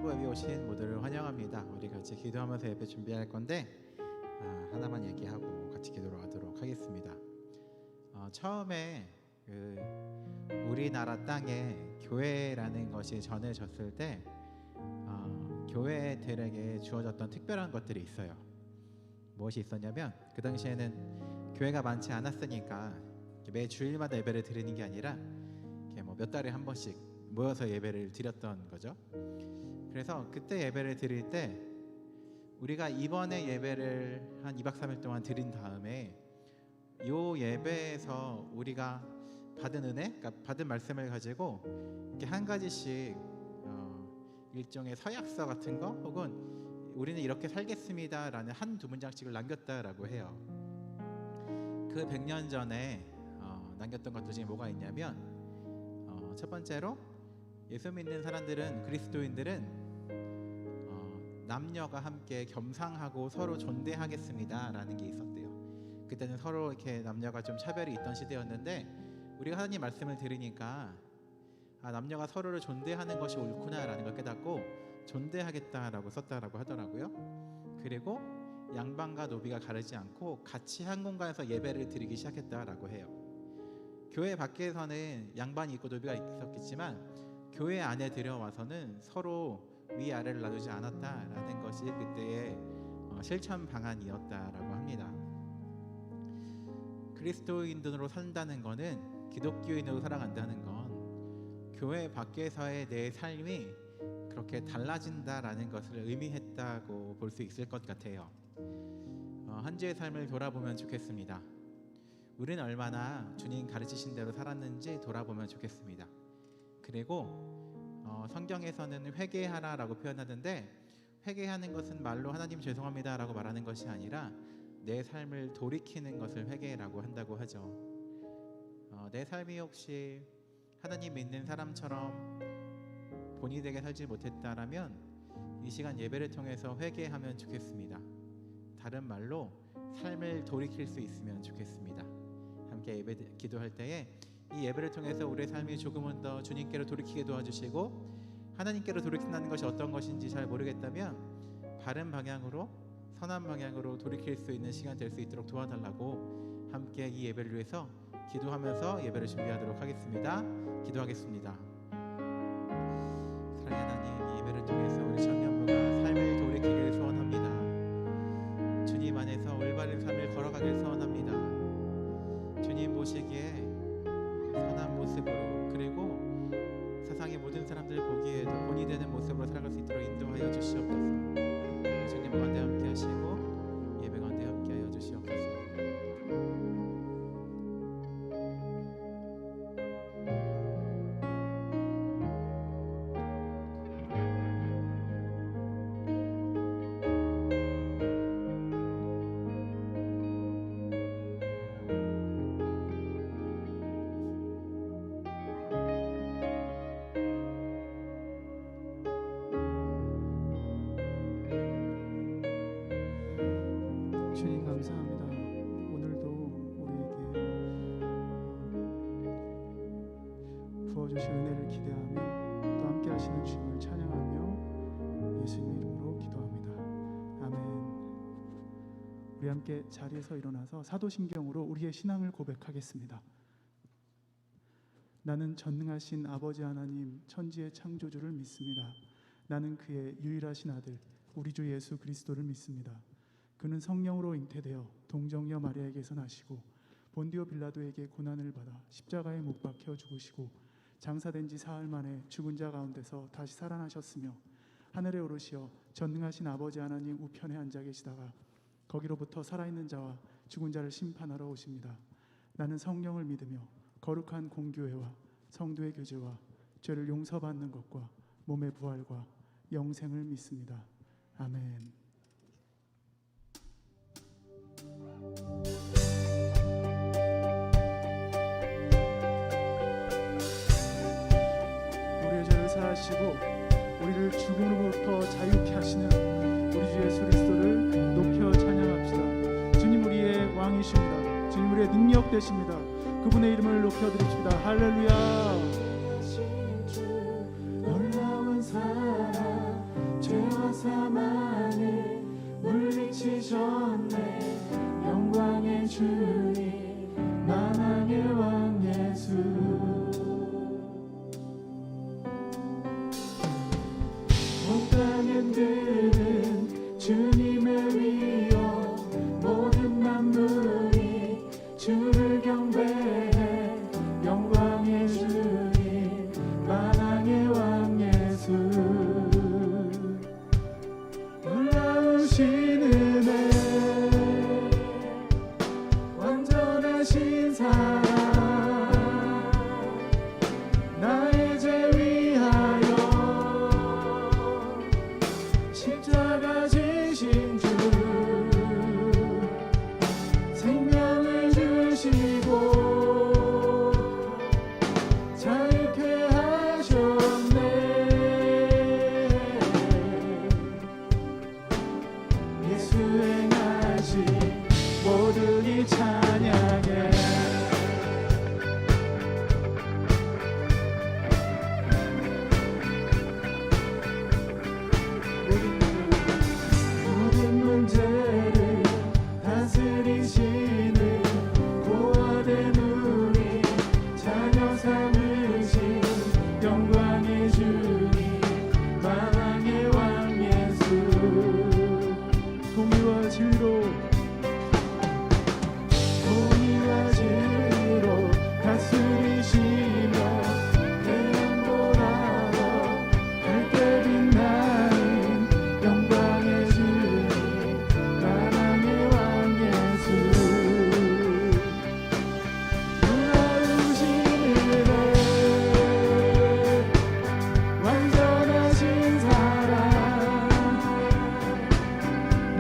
천년부 예배 오신 모두를 환영합니다. 우리 같이 기도하면서 예배 준비할 건데 하나만 얘기하고 같이 기도로 하도록 하겠습니다. 처음에 우리나라 땅에 교회라는 것이 전해졌을 때 교회들에게 주어졌던 특별한 것들이 있어요. 무엇이 있었냐면 그 당시에는 교회가 많지 않았으니까 매 주일마다 예배를 드리는 게 아니라 몇 달에 한 번씩 모여서 예배를 드렸던 거죠. 그래서 그때 예배를 드릴 때 우리가 이번에 예배를 한 2박 3일 동안 드린 다음에 이 예배에서 우리가 받은 은혜, 그러니까 받은 말씀을 가지고 이렇게 한 가지씩 일종의 서약서 같은 거 혹은 우리는 이렇게 살겠습니다라는 한두 문장씩을 남겼다라고 해요. 그 100년 전에 남겼던 것들 중에 뭐가 있냐면 첫 번째로 예수 믿는 사람들은, 그리스도인들은 남녀가 함께 겸상하고 서로 존대하겠습니다라는 게 있었대요. 그때는 서로 이렇게 남녀가 좀 차별이 있던 시대였는데 우리가 하나님 말씀을 들으니까 남녀가 서로를 존대하는 것이 옳구나라는 걸 깨닫고 존대하겠다라고 썼다라고 하더라고요. 그리고 양반과 노비가 가르지 않고 같이 한 공간에서 예배를 드리기 시작했다라고 해요. 교회 밖에서는 양반이 있고 노비가 있었겠지만 교회 안에 들여와서는 서로 위아래를 나누지 않았다라는 것이 그때의 실천 방안이었다라고 합니다. 그리스도인으로 산다는 것은, 기독교인으로 살아간다는 건 교회 밖에서의 내 삶이 그렇게 달라진다라는 것을 의미했다고 볼 수 있을 것 같아요. 한 주의 삶을 돌아보면 좋겠습니다. 우리는 얼마나 주님 가르치신 대로 살았는지 돌아보면 좋겠습니다. 그리고 성경에서는 회개하라라고 표현하는데 회개하는 것은 말로 하나님 죄송합니다 라고 말하는 것이 아니라 내 삶을 돌이키는 것을 회개라고 한다고 하죠. 내 삶이 혹시 하나님 믿는 사람처럼 본이 되게 살지 못했다라면 이 시간 예배를 통해서 회개하면 좋겠습니다. 다른 말로 삶을 돌이킬 수 있으면 좋겠습니다. 함께 예배 기도할 때에 이 예배를 통해서 우리의 삶이 조금은 더 주님께로 돌이키게 도와주시고 하나님께로 돌이킨다는 것이 어떤 것인지 잘 모르겠다면 바른 방향으로, 선한 방향으로 돌이킬 수 있는 시간 될 수 있도록 도와달라고 함께 이 예배를 위해서 기도하면서 예배를 준비하도록 하겠습니다. 기도하겠습니다. 사랑의 하나님, 이 예배를 통해서 우리 청년부가 삶을 돌이키길 소원합니다. 주님 안에서 올바른 삶을 걸어가길 소원합니다. 주님 보시기에 선한 모습으로, 그리고 세상의 모든 사람들 보기에도 본이 되는 모습으로 살아갈 수 있도록 인도하여 주시옵소서. 주님 가운데 함께 하시고 예배 가운데 함께 하여 주시옵소서. 주님 감사합니다. 오늘도 우리에게 부어주신 은혜를 기대하며 또 함께 하시는 주님을 찬양하며 예수님의 이름으로 기도합니다. 아멘. 우리 함께 자리에서 일어나서 사도신경으로 우리의 신앙을 고백하겠습니다. 나는 전능하신 아버지 하나님 천지의 창조주를 믿습니다. 나는 그의 유일하신 아들 우리 주 예수 그리스도를 믿습니다. 그는 성령으로 잉태되어 동정녀 마리아에게서 나시고 본디오 빌라도에게 고난을 받아 십자가에 못 박혀 죽으시고 장사된 지 사흘 만에 죽은 자 가운데서 다시 살아나셨으며 하늘에 오르시어 전능하신 아버지 하나님 우편에 앉아 계시다가 거기로부터 살아있는 자와 죽은 자를 심판하러 오십니다. 나는 성령을 믿으며 거룩한 공교회와 성도의 교제와 죄를 용서받는 것과 몸의 부활과 영생을 믿습니다. 아멘. 우리의 죄를 사하시고 우리를 죽음으로부터 자유케 하시는 우리 주 예수 그리스도를 높여 찬양합시다. 주님 우리의 왕이십니다. 주님 우리의 능력 되십니다. 그분의 이름을 높여드립시다. 할렐루야. 놀라운 사랑 사망을 물리치셨네. 영광의 주님 만왕의 왕 예수. 온 땅의 들은 주님을 위하여 모든 만물이 주를 경배해. 영광의 주님 만왕의 왕 예수. 놀라우신 은혜 완전하신 사랑 나의 죄 위하여 십자가 지신 주 생명을 주시고 자유케 하셨네. 예수 행하신 모든 이 찬양해. 모든 문제를 다스리시는 고아된 우리 자녀 삼으신 영광의 주님 만왕의 왕 예수. 공의와 진리로 다스리시며 태양 보라로 밝게 빛나는 영광의 주님 만왕의 왕 예수. 놀라우신 은혜 완전하신 사랑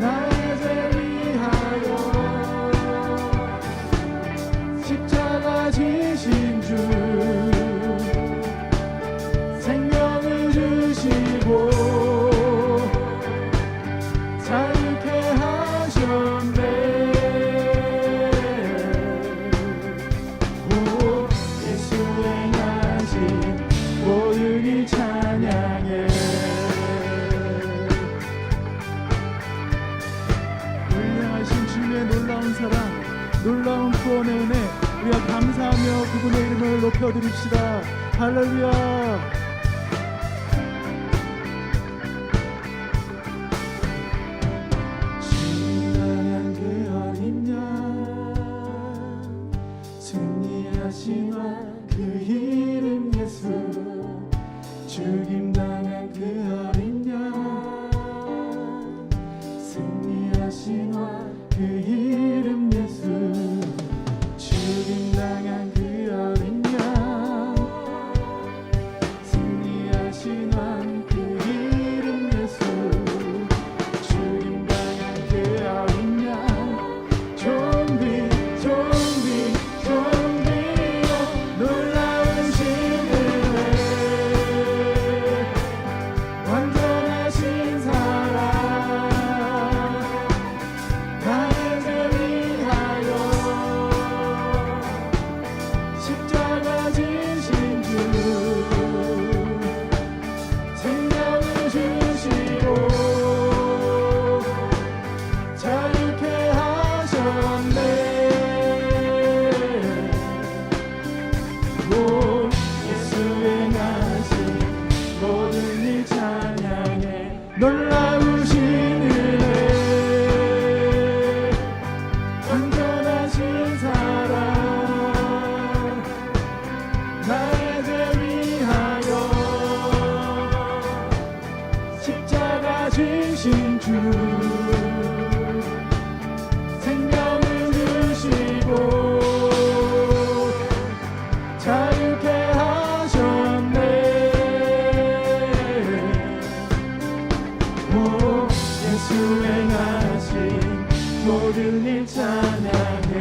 나의 죄 위하여 십자가 지신 주 생명을 주시고 자유케 하셨네. 오 예수 행하신 모든 이 찬양해. 훌륭하신 주의 놀라운 사랑 놀라운 구원의 은혜 우리가 감사하며 그분의 이름을 높여드립시다. 할렐루야. 신랑한 그 어린 양 승리하신 왕 그 이름 예수. 죽임당한 그 어린 양 승리하신 왕 그 이름 예수. 죽임당한 그 어린 양 승리하신 왕 그 이름 예수. 죽임당한 그 어린 양 좀비 놀라우신 은혜 완전하신 사랑 나의 죄 위하여 십자가 지신 주 생명을 주시고 자유케 하셨네. 오 예수 행하신 모든 일 찬양해. 놀라우신 은혜 완전하신 사랑 나의 죄 위하여 십자가 지신 주 생명을 주시고 자유케 하셨네. 오 예수 행하신 모든 일 찬양해.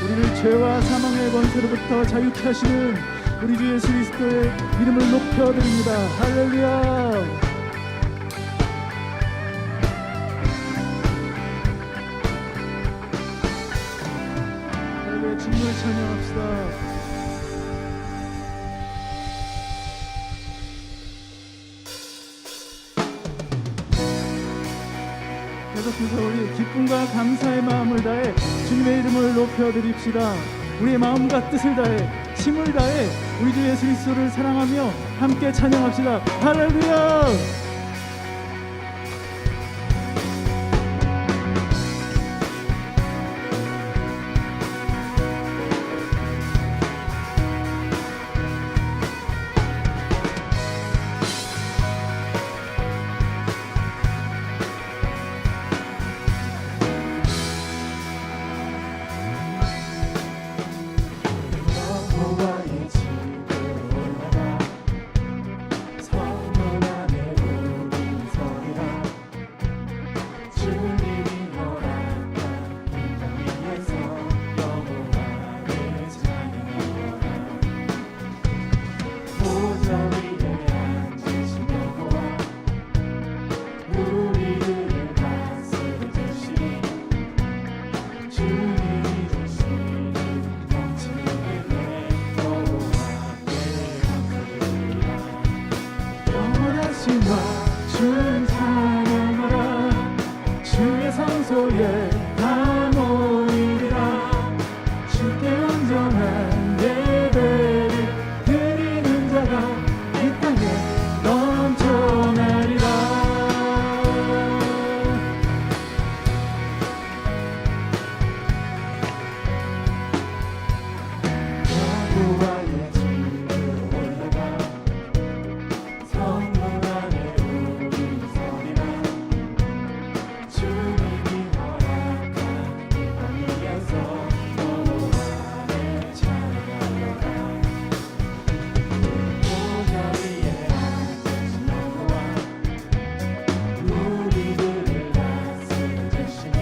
우리를 죄와 사망의 권세로부터 자유케 하시는 우리 주 예수 그리스도의 이름을 높여드립니다. 할렐루야. 할렐루야. 주님을 찬양합시다. 그래서 우리 기쁨과 감사의 마음을 다해 주님의 이름을 높여드립시다. 우리의 마음과 뜻을 다해 힘을 다해 우리 주 예수 그리스도를 사랑하며 함께 찬양합시다. 할렐루야. 주를 찬양하라. 주의 성소에 다 모이리라. 주께 온전한 예배를 드리는 자가 이 땅에 넘쳐나리라. 여호와의 집으로 올라가 성문 안에 우리 서리라. 주님이 허락한 이 땅 위에서 여호와를 찬양하라. 보좌 위에 앉으신 여호와 우리들을 다스리시니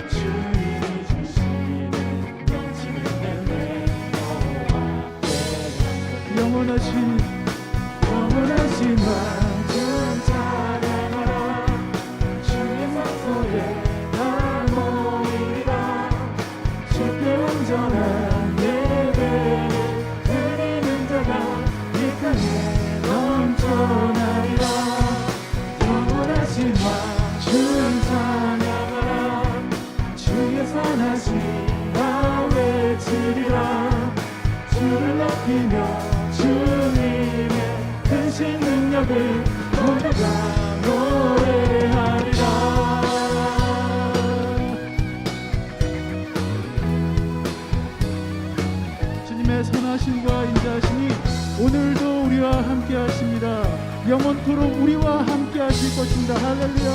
주님이 주시는 넘치는 은혜 영원하신 왕 찬양하라. 주의 성소에 다 모이리라. 주께 온전한 예배를 드리는 자가 이 땅에 넘쳐나리라. 영원하신 왕 주를 찬양하라. 주의 선하신 나 외치리라. 주를 높이며 주님의 크신 능력을 모두가 노래하리라. 주님의 선하심과 인자하심이 오늘도 우리와 함께 하십니다. 영원토록 우리와 함께 하실 것입니다. 할렐루야.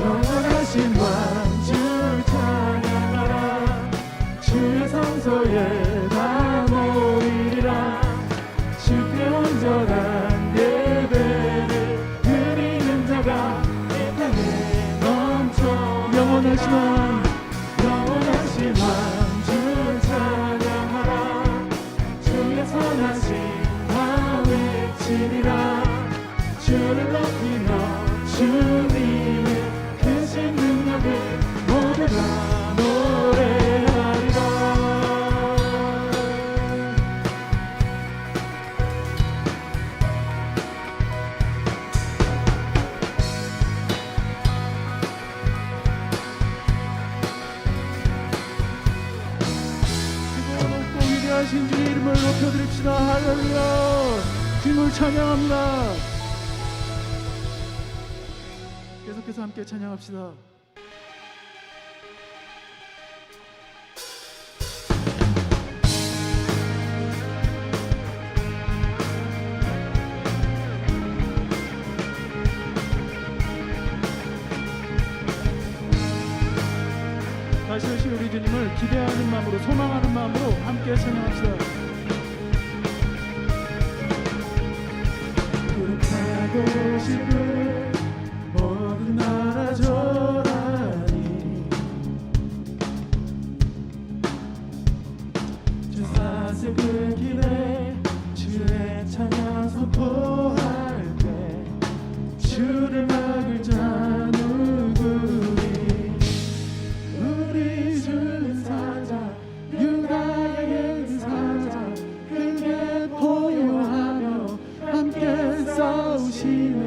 영원하신 왕 주를 찬양하라. 주의 성소에 다 모이리라. 주께 온전한 예배를 드리는 자가 이 땅에 넘쳐. 영원하신 왕 주를 찬양하라. 주의 선하신 나 외치리라. 주를 높이며 주님의 크신 능력을 모두가 노래하리라. 높고 위대하신 주의 이름을 높여드립시다. 할렐루야. 주님을 찬양합니다. 계속해서 함께 찬양합시다. 다시 오실 우리 주님을 기대하는 마음으로, 소망하는 마음으로 함께 찬양합시다. 부르고 싶은 모든 나라 저라니. 주 사슬 그 길에 주의 찬양 선포할 때 주를 막을 자 누구니. 우리 주 사자 유다의 사자 크게 보유하며 함께 싸우시네.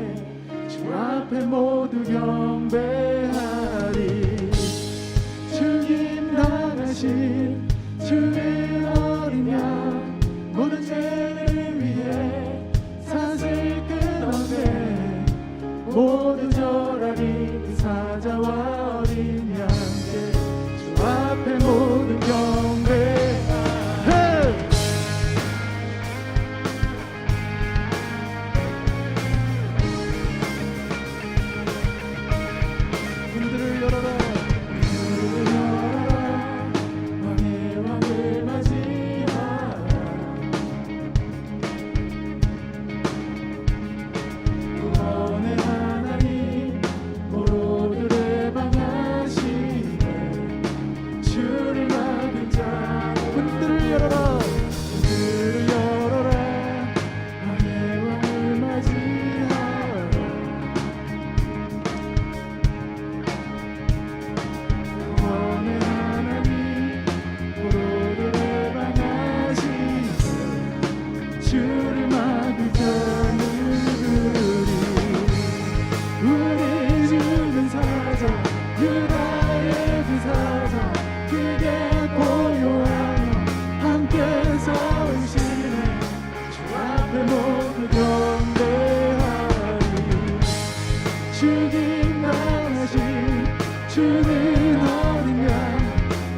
주는 어린 양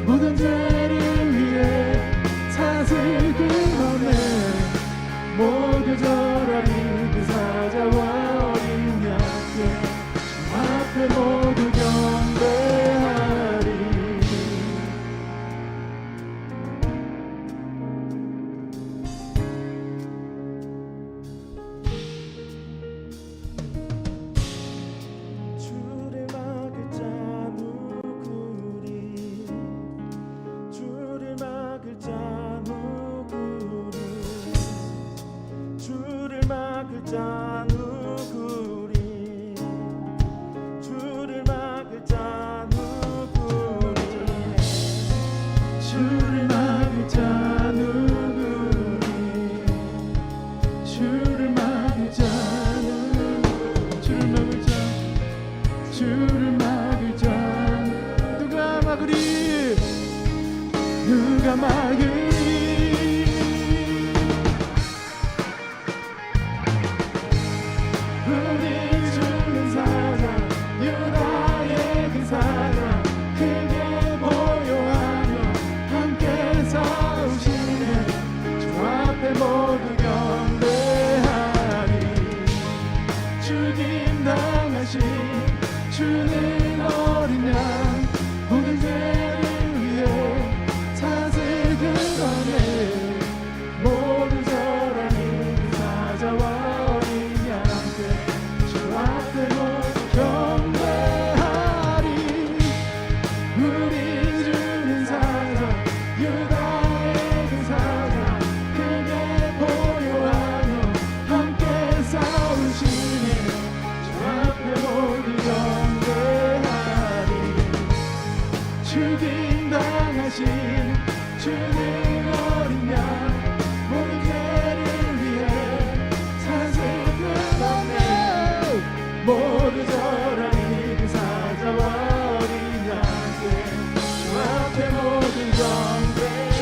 모든 죄를 위해 사슬 끊어내 모두 절하리 그 사자와 어린 양께 주 앞에 모두 경배하리. 주를 막을 자 누구리 주를 막을 자 누구리 주를 막을 자 누구리 주를 막을 자 누구리 주를 막을 자 누구리 주를 막을 자 주를 막을 자 누가 막으리 누가 막으리 우리 주는 사자 유다의 그 사자 크게 보여하며 함께 싸우시네 주 앞에 모두 경배하리. 죽임 당하신 주는 어린 양 모든 죄를 위해 사슬 끊어내 모두 절하니 그 사자와 어린 양께 주 앞에 모두 경배하리. 우리 주는 사자 유다의 그 사자 크게 보여하며 함께 싸우시네 주 앞에 모두 경배하리. 죽임 당하신 주는 어린 양 모든 죄를 위해 사슬 끊어내 모두 절하니 그 사자와 어린 양께 주 앞에 모두 경배 주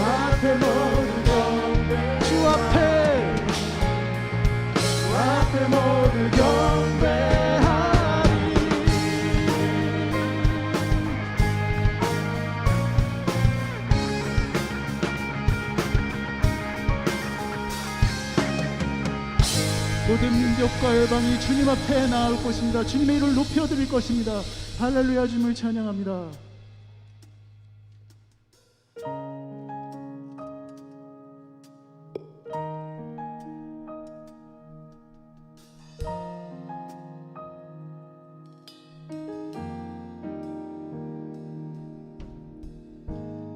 앞에 모두 경배 주 앞에 모두 경배하리. 모든 민족과 열방이 주님 앞에 나올 것입니다. 주님의 이름을 높여드릴 것입니다. 할렐루야. 주님을 찬양합니다.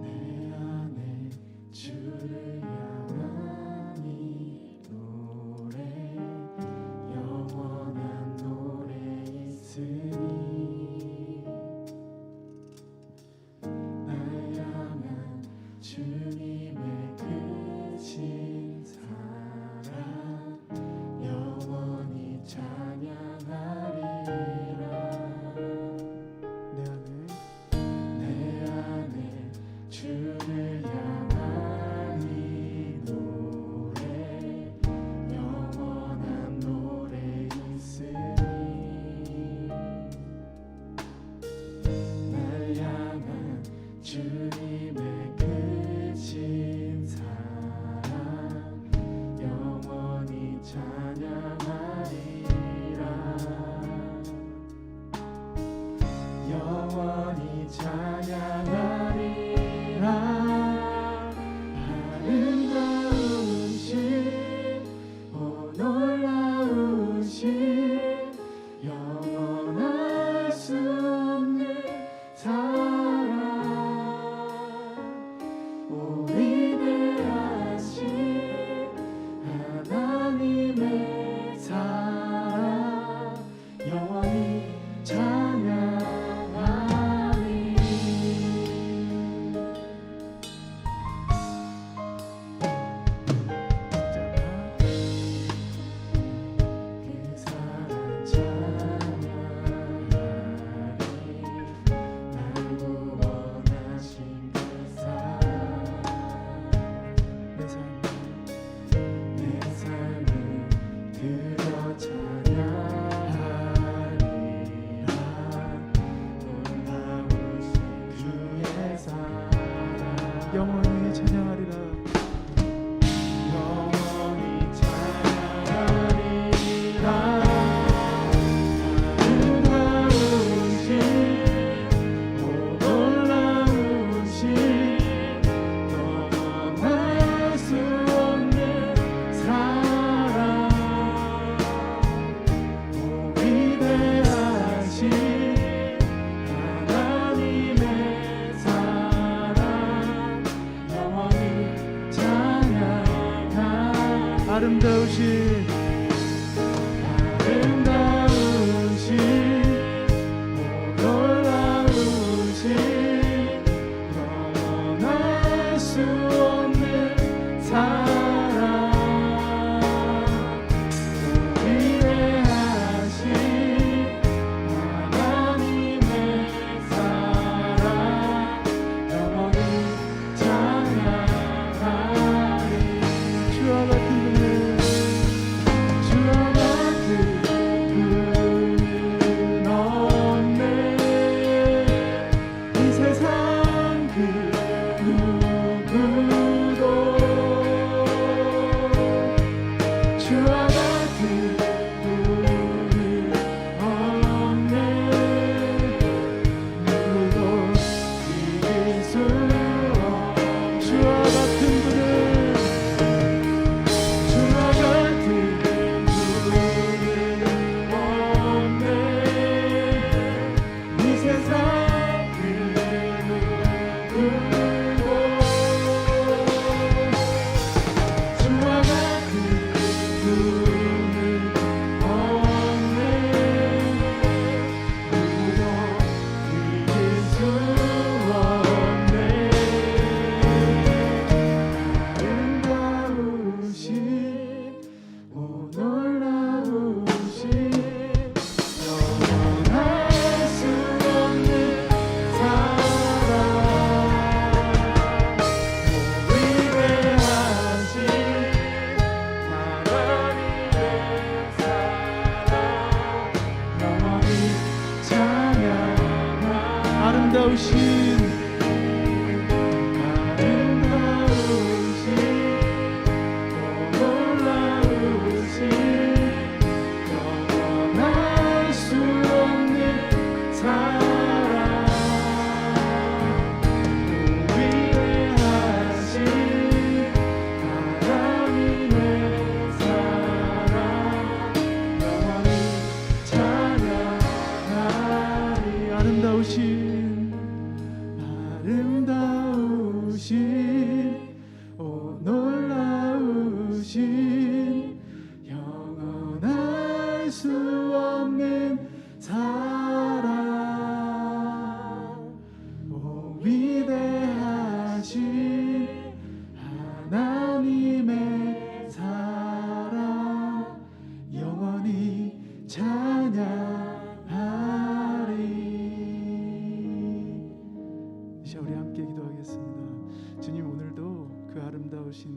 내 안에 주를 향한 이 노래 영원한 노래 있으니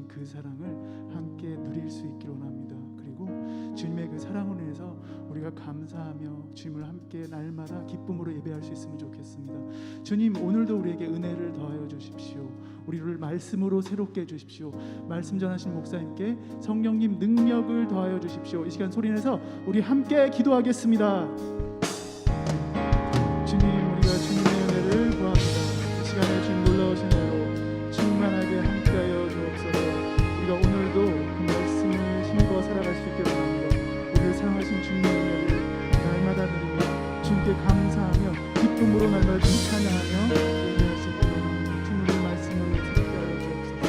그 사랑을 함께 누릴 수 있기를 원합니다. 그리고 주님의 그 사랑으로 인해서 우리가 감사하며 주님을 함께 날마다 기쁨으로 예배할 수 있으면 좋겠습니다. 주님, 오늘도 우리에게 은혜를 더하여 주십시오. 우리를 말씀으로 새롭게 해주십시오. 말씀 전하신 목사님께 성령님 능력을 더하여 주십시오. 이 시간 소리내서 우리 함께 기도하겠습니다. 주님, 우리가 주님의 은혜를 구합니다. 이 시간에 주님 놀라우신 은혜로 충만하게 함께하여 주옵소서. 우리가 오늘도 그 말씀을 힘입어 살아갈 수 있게 원합니다. 우리를 사랑하신 주님의 은혜를 날마다 누리며 주님께 감사하며 기쁨으로 날마다 주님 찬양하며 예배할 수 있게 원합니다. 주님의 말씀을 새롭게 하여 주옵소서.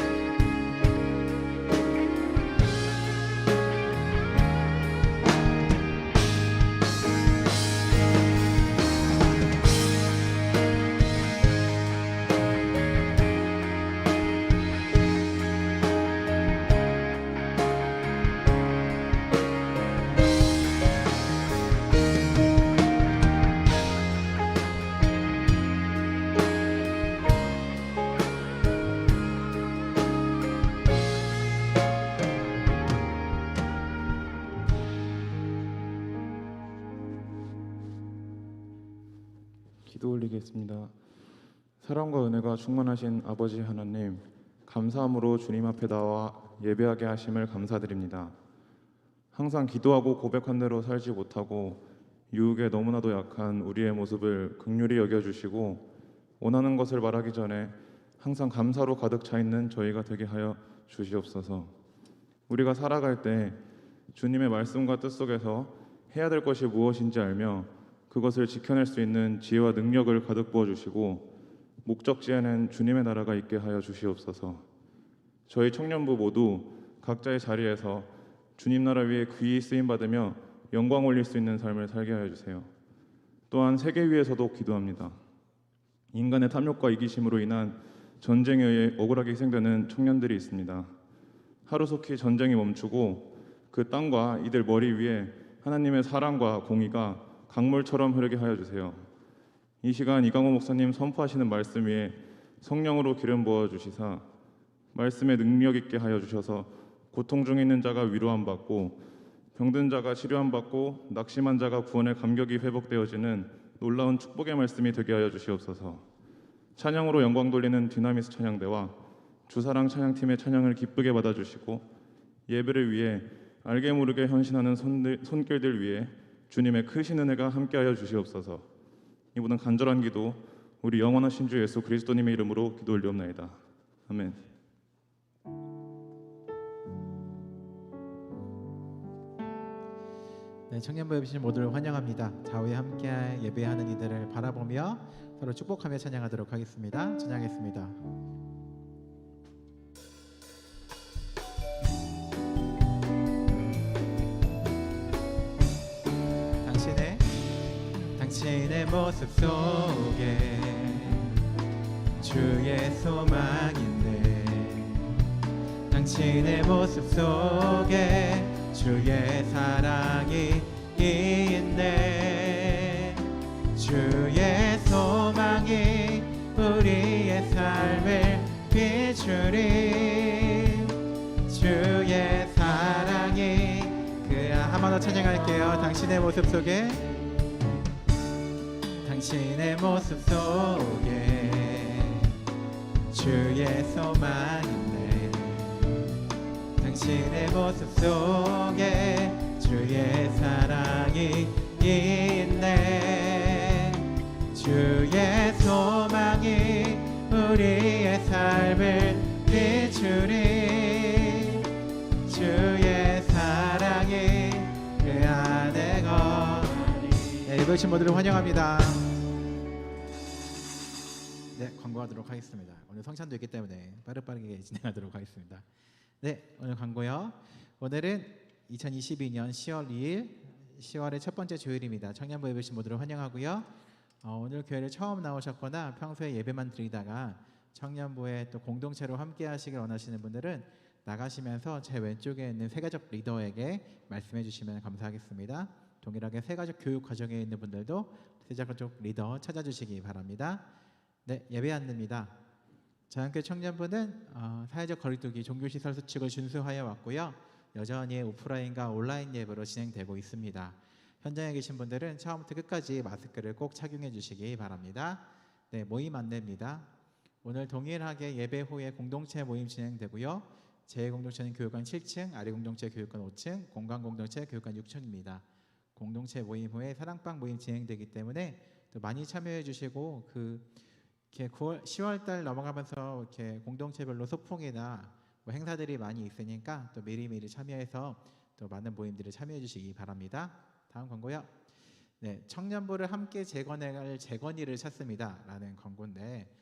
기도 올리겠습니다. 사랑과 은혜가 충만하신 아버지 하나님, 감사함으로 주님 앞에 나와 예배하게 하심을 감사드립니다. 항상 기도하고 고백한 대로 살지 못하고 유혹에 너무나도 약한 우리의 모습을 긍휼히 여겨주시고 원하는 것을 말하기 전에 항상 감사로 가득 차 있는 저희가 되게 하여 주시옵소서. 우리가 살아갈 때 주님의 말씀과 뜻 속에서 해야 될 것이 무엇인지 알며 그것을 지켜낼 수 있는 지혜와 능력을 가득 부어주시고 목적지에는 주님의 나라가 있게 하여 주시옵소서. 저희 청년부 모두 각자의 자리에서 주님 나라 위에 귀히 쓰임 받으며 영광 올릴 수 있는 삶을 살게 하여 주세요. 또한 세계 위에서도 기도합니다. 인간의 탐욕과 이기심으로 인한 전쟁에 의해 억울하게 희생되는 청년들이 있습니다. 하루속히 전쟁이 멈추고 그 땅과 이들 머리 위에 하나님의 사랑과 공의가 강물처럼 흐르게 하여 주세요. 이 시간 이강호 목사님 선포하시는 말씀 위에 성령으로 기름 부어 주시사 말씀에 능력 있게 하여 주셔서 고통 중에 있는 자가 위로함 받고 병든 자가 치료함 받고 낙심한 자가 구원의 감격이 회복되어지는 놀라운 축복의 말씀이 되게 하여 주시옵소서. 찬양으로 영광 돌리는 디나미스 찬양대와 주사랑 찬양팀의 찬양을 기쁘게 받아주시고 예배를 위해 알게 모르게 헌신하는 손길들 위에 주님의 크신 은혜가 함께하여 주시옵소서. 이 모든 간절한 기도 우리 영원하신 주 예수 그리스도님의 이름으로 기도 올리옵나이다. 아멘. 네, 청년부 예배신 모두를 환영합니다. 좌우에 함께 예배하는 이들을 바라보며 서로 축복하며 찬양하도록 하겠습니다. 찬양했습니다. 당신의 모습 속에 주의 소망인데 당신의 모습 속에 주의 사랑이 있네. 주의 소망이 우리의 삶을 비추리. 주의 사랑이 한 번 더 찬양할게요. 당신의 모습 속에 당신의 모습 속에 주의 소망인데 당신의 모습 속에 주의 사랑이 있네. 주의 소망이 우리의 삶을 비추리. 주의 사랑이 그 안에 거하니. 네, 이번 모두를 환영합니다. 네, 광고하도록 하겠습니다. 오늘 성찬도 있기 때문에 빠르게 진행하도록 하겠습니다. 네, 오늘 광고요. 오늘은 2022년 10월 2일 10월의 첫 번째 주일입니다. 청년부 예배신 모두를 환영하고요. 오늘 교회를 처음 나오셨거나 평소에 예배만 드리다가 청년부에 또 공동체로 함께 하시길 원하시는 분들은 나가시면서 제 왼쪽에 있는 세가족 리더에게 말씀해 주시면 감사하겠습니다. 동일하게 세가족 교육 과정에 있는 분들도 세가족 리더 찾아주시기 바랍니다. 네, 예배 안내입니다. 자연교회 청년부는 사회적 거리두기 종교시설 수칙을 준수하여 왔고요. 여전히 오프라인과 온라인 예배로 진행되고 있습니다. 현장에 계신 분들은 처음부터 끝까지 마스크를 꼭 착용해 주시기 바랍니다. 네, 모임 안내입니다. 오늘 동일하게 예배 후에 공동체 모임 진행되고요. 제1공동체는 교육관 7층, 아래공동체 교육관 5층, 공간공동체 교육관 6층입니다. 공동체 모임 후에 사랑방 모임 진행되기 때문에 또 많이 참여해 주시고 이렇게 10월 달 넘어가면서 이렇게 공동체별로 소풍이나 뭐 행사들이 많이 있으니까 또 미리미리 참여해서 또 많은 모임들을 참여해 주시기 바랍니다. 다음 광고요. 네, 청년부를 함께 재건할 재건이를 찾습니다 라는 광고인데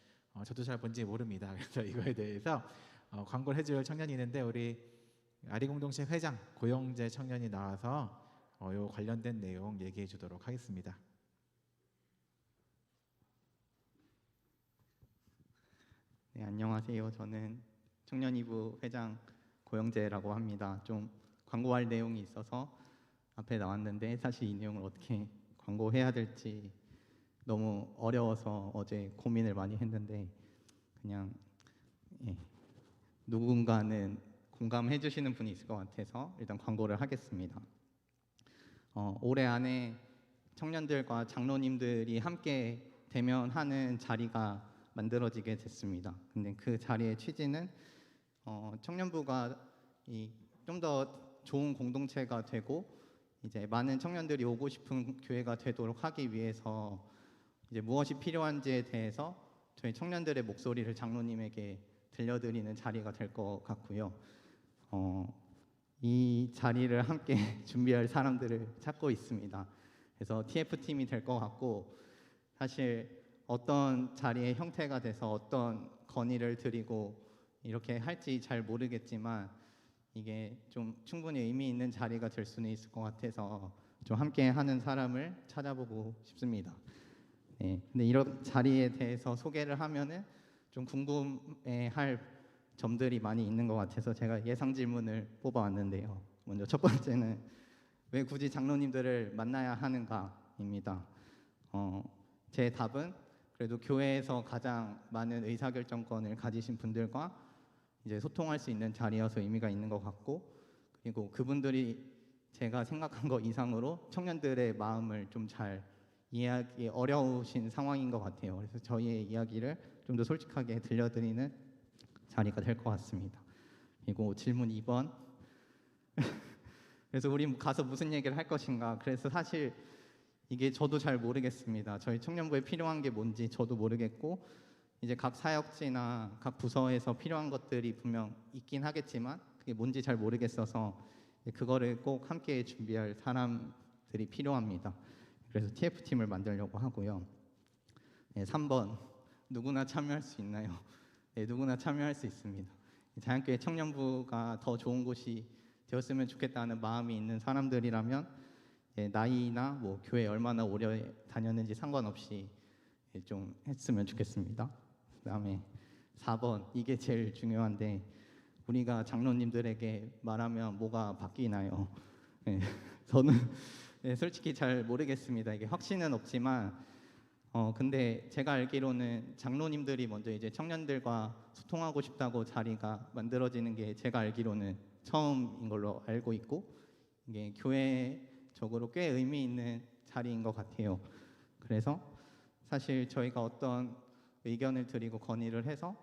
저도 잘 뭔지 모릅니다. 그래서 이거에 대해서 광고를 해줄 청년이 있는데 우리 아리공동체 회장 고영재 청년이 나와서 요 관련된 내용 얘기해 주도록 하겠습니다. 네, 안녕하세요. 저는 청년이부 회장 고영재라고 합니다. 좀 광고할 내용이 있어서 앞에 나왔는데 사실 이 내용을 어떻게 광고해야 될지 너무 어려워서 어제 고민을 많이 했는데 그냥 누군가는 공감해 주시는 분이 있을 것 같아서 일단 광고를 하겠습니다. 올해 안에 청년들과 장로님들이 함께 대면하는 자리가 만들어지게 됐습니다. 근데 그 자리의 취지는 청년부가 좀 더 좋은 공동체가 되고 이제 많은 청년들이 오고 싶은 교회가 되도록 하기 위해서 이제 무엇이 필요한지에 대해서 저희 청년들의 목소리를 장로님에게 들려드리는 자리가 될 것 같고요. 이 자리를 함께 준비할 사람들을 찾고 있습니다. 그래서 TF팀이 될 것 같고 사실 어떤 자리의 형태가 돼서 어떤 건의를 드리고 이렇게 할지 잘 모르겠지만 이게 좀 충분히 의미 있는 자리가 될 수는 있을 것 같아서 좀 함께 하는 사람을 찾아보고 싶습니다. 네, 근데 이런 자리에 대해서 소개를 하면은 좀 궁금해할 점들이 많이 있는 것 같아서 제가 예상 질문을 뽑아왔는데요. 먼저 첫 번째는 왜 굳이 장로님들을 만나야 하는가입니다. 제 답은 그래도 교회에서 가장 많은 의사결정권을 가지신 분들과 이제 소통할 수 있는 자리여서 의미가 있는 것 같고, 그리고 그분들이 제가 생각한 것 이상으로 청년들의 마음을 좀 잘 이해하기 어려우신 상황인 것 같아요. 그래서 저희의 이야기를 좀 더 솔직하게 들려드리는 자리가 될 것 같습니다. 그리고 질문 2번. 그래서 우리 가서 무슨 얘기를 할 것인가. 그래서 사실 이게 저도 잘 모르겠습니다. 저희 청년부에 필요한 게 뭔지 저도 모르겠고, 이제 각 사역지나 각 부서에서 필요한 것들이 분명 있긴 하겠지만 그게 뭔지 잘 모르겠어서 그거를 꼭 함께 준비할 사람들이 필요합니다. 그래서 TF팀을 만들려고 하고요. 네, 3번. 누구나 참여할 수 있나요? 네, 누구나 참여할 수 있습니다. 자연교회 청년부가 더 좋은 곳이 되었으면 좋겠다는 마음이 있는 사람들이라면 나이나 뭐 교회 얼마나 오래 다녔는지 상관없이 좀 했으면 좋겠습니다. 그다음에 4번. 이게 제일 중요한데, 우리가 장로님들에게 말하면 뭐가 바뀌나요? 네, 저는 솔직히 잘 모르겠습니다. 이게 확신은 없지만 근데 제가 알기로는 장로님들이 먼저 이제 청년들과 소통하고 싶다고 자리가 만들어지는 게 제가 알기로는 처음인 걸로 알고 있고, 이게 교회적으로 꽤 의미 있는 자리인 것 같아요. 그래서 사실 저희가 어떤 의견을 드리고 건의를 해서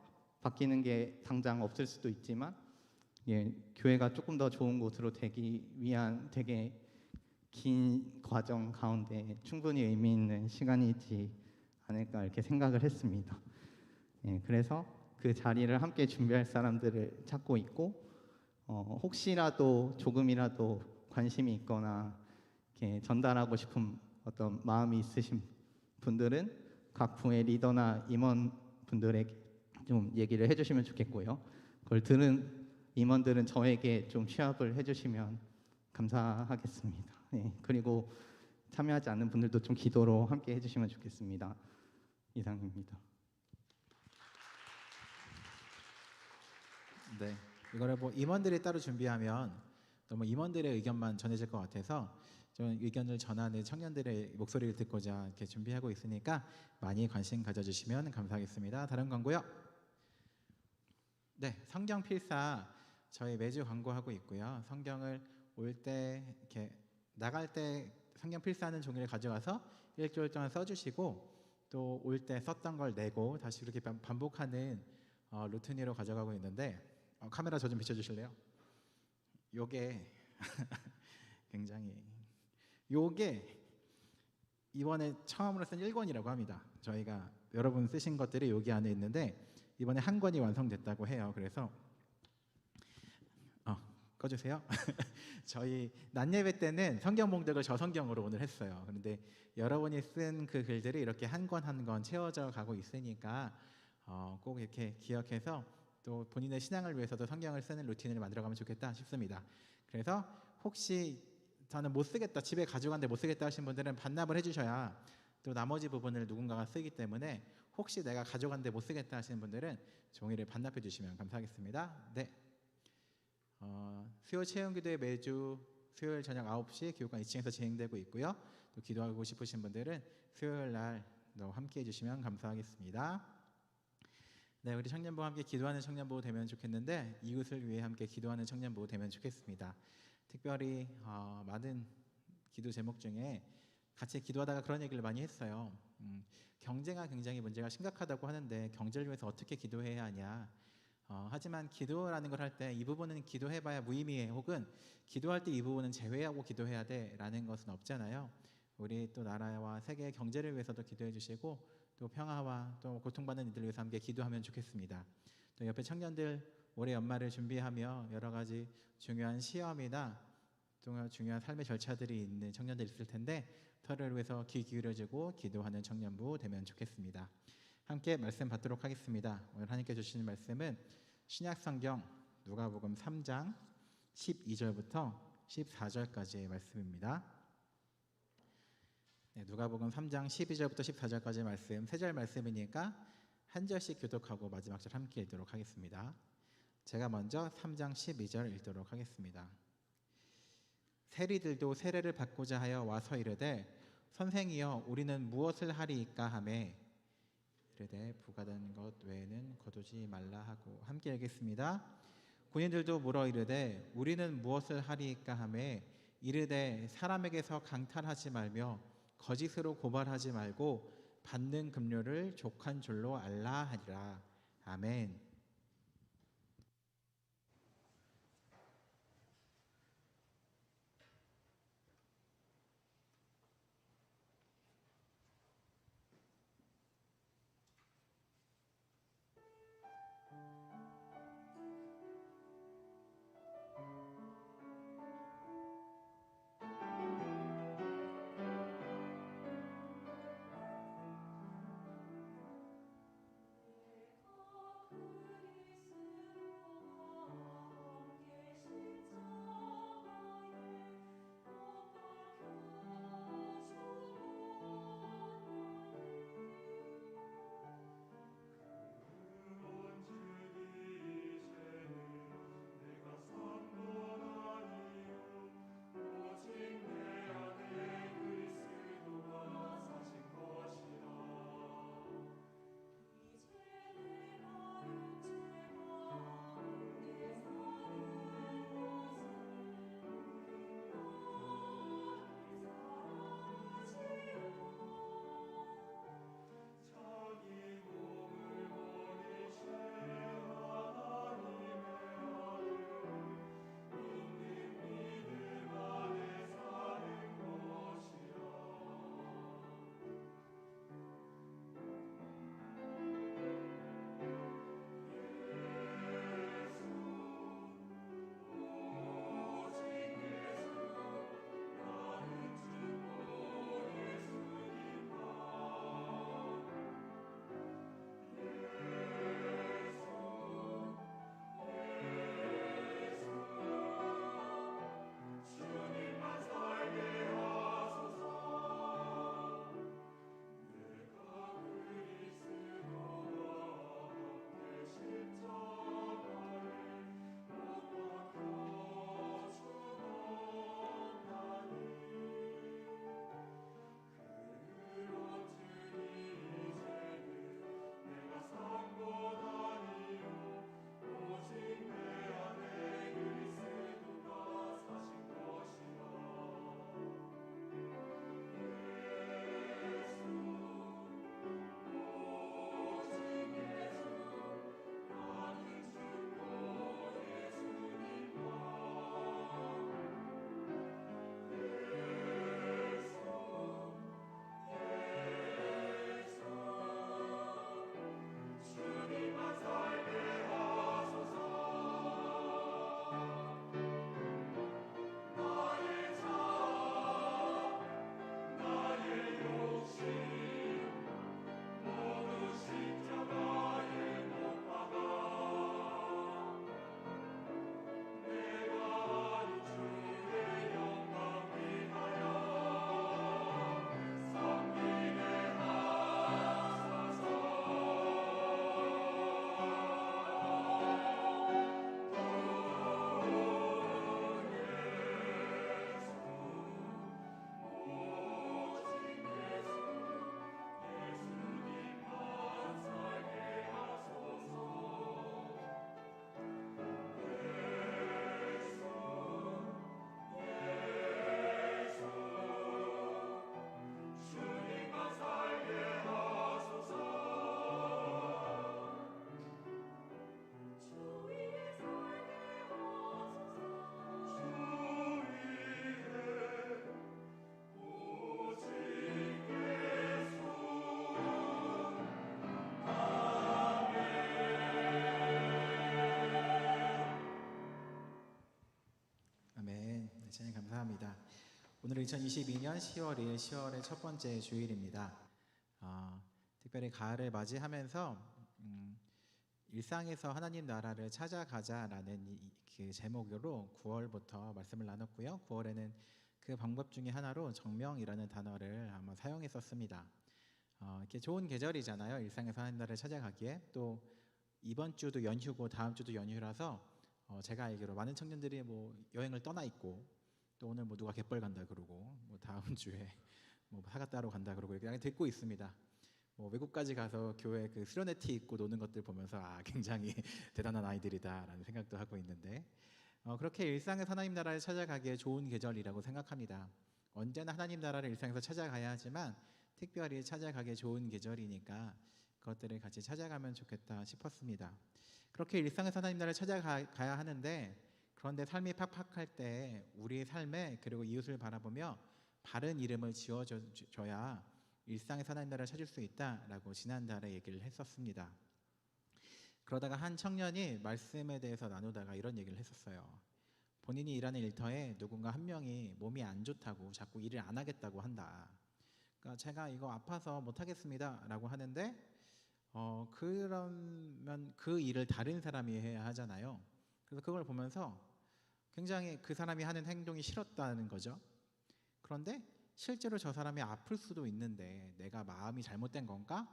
바뀌는 게 당장 없을 수도 있지만, 교회가 조금 더 좋은 곳으로 되기 위한 되게 긴 과정 가운데 충분히 의미 있는 시간이지 않을까 이렇게 생각을 했습니다. 그래서 그 자리를 함께 준비할 사람들을 찾고 있고, 혹시라도 조금이라도 관심이 있거나 이렇게 전달하고 싶은 어떤 마음이 있으신 분들은 각 부의 리더나 임원분들에게 좀 얘기를 해주시면 좋겠고요. 그걸 들은 임원들은 저에게 좀 취합을 해주시면 감사하겠습니다. 네, 그리고 참여하지 않는 분들도 좀 기도로 함께 해주시면 좋겠습니다. 이상입니다. 네, 이거를 뭐 임원들이 따로 준비하면 너무 임원들의 의견만 전해질 것 같아서 좀 의견을 전하는 청년들의 목소리를 듣고자 이렇게 준비하고 있으니까 많이 관심 가져주시면 감사하겠습니다. 다른 광고요? 네, 성경 필사 저희 매주 광고하고 있고요. 성경을 올 때 이렇게 나갈 때 성경 필사하는 종이를 가져가서 일주일 동안 써주시고, 또 올 때 썼던 걸 내고 다시 이렇게 반복하는 루틴으로 가져가고 있는데, 카메라 저 좀 비춰주실래요? 요게 굉장히 요게 이번에 처음으로 쓴 1권이라고 합니다. 저희가 여러분 쓰신 것들이 여기 안에 있는데 이번에 한 권이 완성됐다고 해요. 그래서 꺼주세요. 저희 낮 예배 때는 성경 봉독을 저성경으로 오늘 했어요. 그런데 여러분이 쓴 그 글들이 이렇게 한 권 한 권 채워져 가고 있으니까 꼭 이렇게 기억해서 또 본인의 신앙을 위해서도 성경을 쓰는 루틴을 만들어가면 좋겠다 싶습니다. 그래서 혹시 저는 못 쓰겠다, 집에 가져갔는데 못 쓰겠다 하신 분들은 반납을 해주셔야 또 나머지 부분을 누군가가 쓰기 때문에, 혹시 내가 가져갔는데 못 쓰겠다 하시는 분들은 종이를 반납해 주시면 감사하겠습니다. 네. 수요 체험기도회 매주 수요일 저녁 9시 교육관 2층에서 진행되고 있고요. 또 기도하고 싶으신 분들은 수요일 날도 함께 해주시면 감사하겠습니다. 네, 우리 청년부 함께 기도하는 청년부 되면 좋겠는데, 이웃을 위해 함께 기도하는 청년부 되면 좋겠습니다. 특별히 많은 기도 제목 중에 같이 기도하다가 그런 얘기를 많이 했어요. 경제가 굉장히 문제가 심각하다고 하는데 경제를 위해서 어떻게 기도해야 하냐. 하지만 기도라는 걸 할 때 이 부분은 기도해봐야 무의미해, 혹은 기도할 때 이 부분은 제외하고 기도해야 돼라는 것은 없잖아요. 우리 또 나라와 세계의 경제를 위해서도 기도해 주시고, 또 평화와 또 고통받는 이들을 위해서 함께 기도하면 좋겠습니다. 또 옆에 청년들 올해 연말을 준비하며 여러 가지 중요한 시험이나 또 중요한 삶의 절차들이 있는 청년들 있을 텐데, 서로를 위해서 귀 기울여주고 기도하는 청년부 되면 좋겠습니다. 함께 말씀 받도록 하겠습니다. 오늘 하나님께 주시는 말씀은 신약성경 누가복음 3장 12절부터 14절까지의 말씀입니다. 네, 누가복음 3장 12절부터 14절까지의 말씀, 세 절 말씀이니까 한 절씩 교독하고 마지막 절 함께 읽도록 하겠습니다. 제가 먼저 3장 12절 읽도록 하겠습니다. 세리들도 세례를 받고자 하여 와서 이르되 선생이여 우리는 무엇을 하리이까 하매 이르되 부과된 것 외에는 거두지 말라 하고, 함께 읽겠습니다. 군인들도 물어 이르되 우리는 무엇을 하리이까 하매 이르되 사람에게서 강탈하지 말며 거짓으로 고발하지 말고 받는 급료를 족한 줄로 알라 하리라. 아멘. 감사합니다. 오늘 2022년 10월 1일 10월의 첫 번째 주일입니다. 특별히 가을을 맞이하면서 일상에서 하나님 나라를 찾아가자라는 그 제목으로 9월부터 말씀을 나눴고요. 9월에는 그 방법 중에 하나로 정명이라는 단어를 아마 사용했었습니다. 이렇게 좋은 계절이잖아요. 일상에서 하나님 나라를 찾아가기에. 또 이번 주도 연휴고 다음 주도 연휴라서 제가 알기로 많은 청년들이 뭐 여행을 떠나 있고, 또 오늘 뭐 누가 갯벌 간다 그러고, 뭐 다음 주에 뭐 사과 따러 간다 그러고 이렇게 듣고 있습니다. 뭐 외국까지 가서 교회 그 수련회 티 입고 노는 것들 보면서 굉장히 대단한 아이들이다라는 생각도 하고 있는데, 그렇게 일상에서 하나님 나라를 찾아가기에 좋은 계절이라고 생각합니다. 언제나 하나님 나라를 일상에서 찾아가야 하지만 특별히 찾아가기에 좋은 계절이니까 그것들을 같이 찾아가면 좋겠다 싶었습니다. 그렇게 일상에서 하나님 나라를 찾아가야 하는데, 그런데 삶이 팍팍할 때 우리의 삶에 그리고 이웃을 바라보며 바른 이름을 지어줘야 일상에서 하나님 나라를 찾을 수 있다라고 지난달에 얘기를 했었습니다. 그러다가 한 청년이 말씀에 대해서 나누다가 이런 얘기를 했었어요. 본인이 일하는 일터에 누군가 한 명이 몸이 안 좋다고 자꾸 일을 안 하겠다고 한다. 그러니까 제가 이거 아파서 못 하겠습니다라고 하는데, 그러면 그 일을 다른 사람이 해야 하잖아요. 그래서 그걸 보면서 굉장히 그 사람이 하는 행동이 싫었다는 거죠. 그런데 실제로 저 사람이 아플 수도 있는데 내가 마음이 잘못된 건가?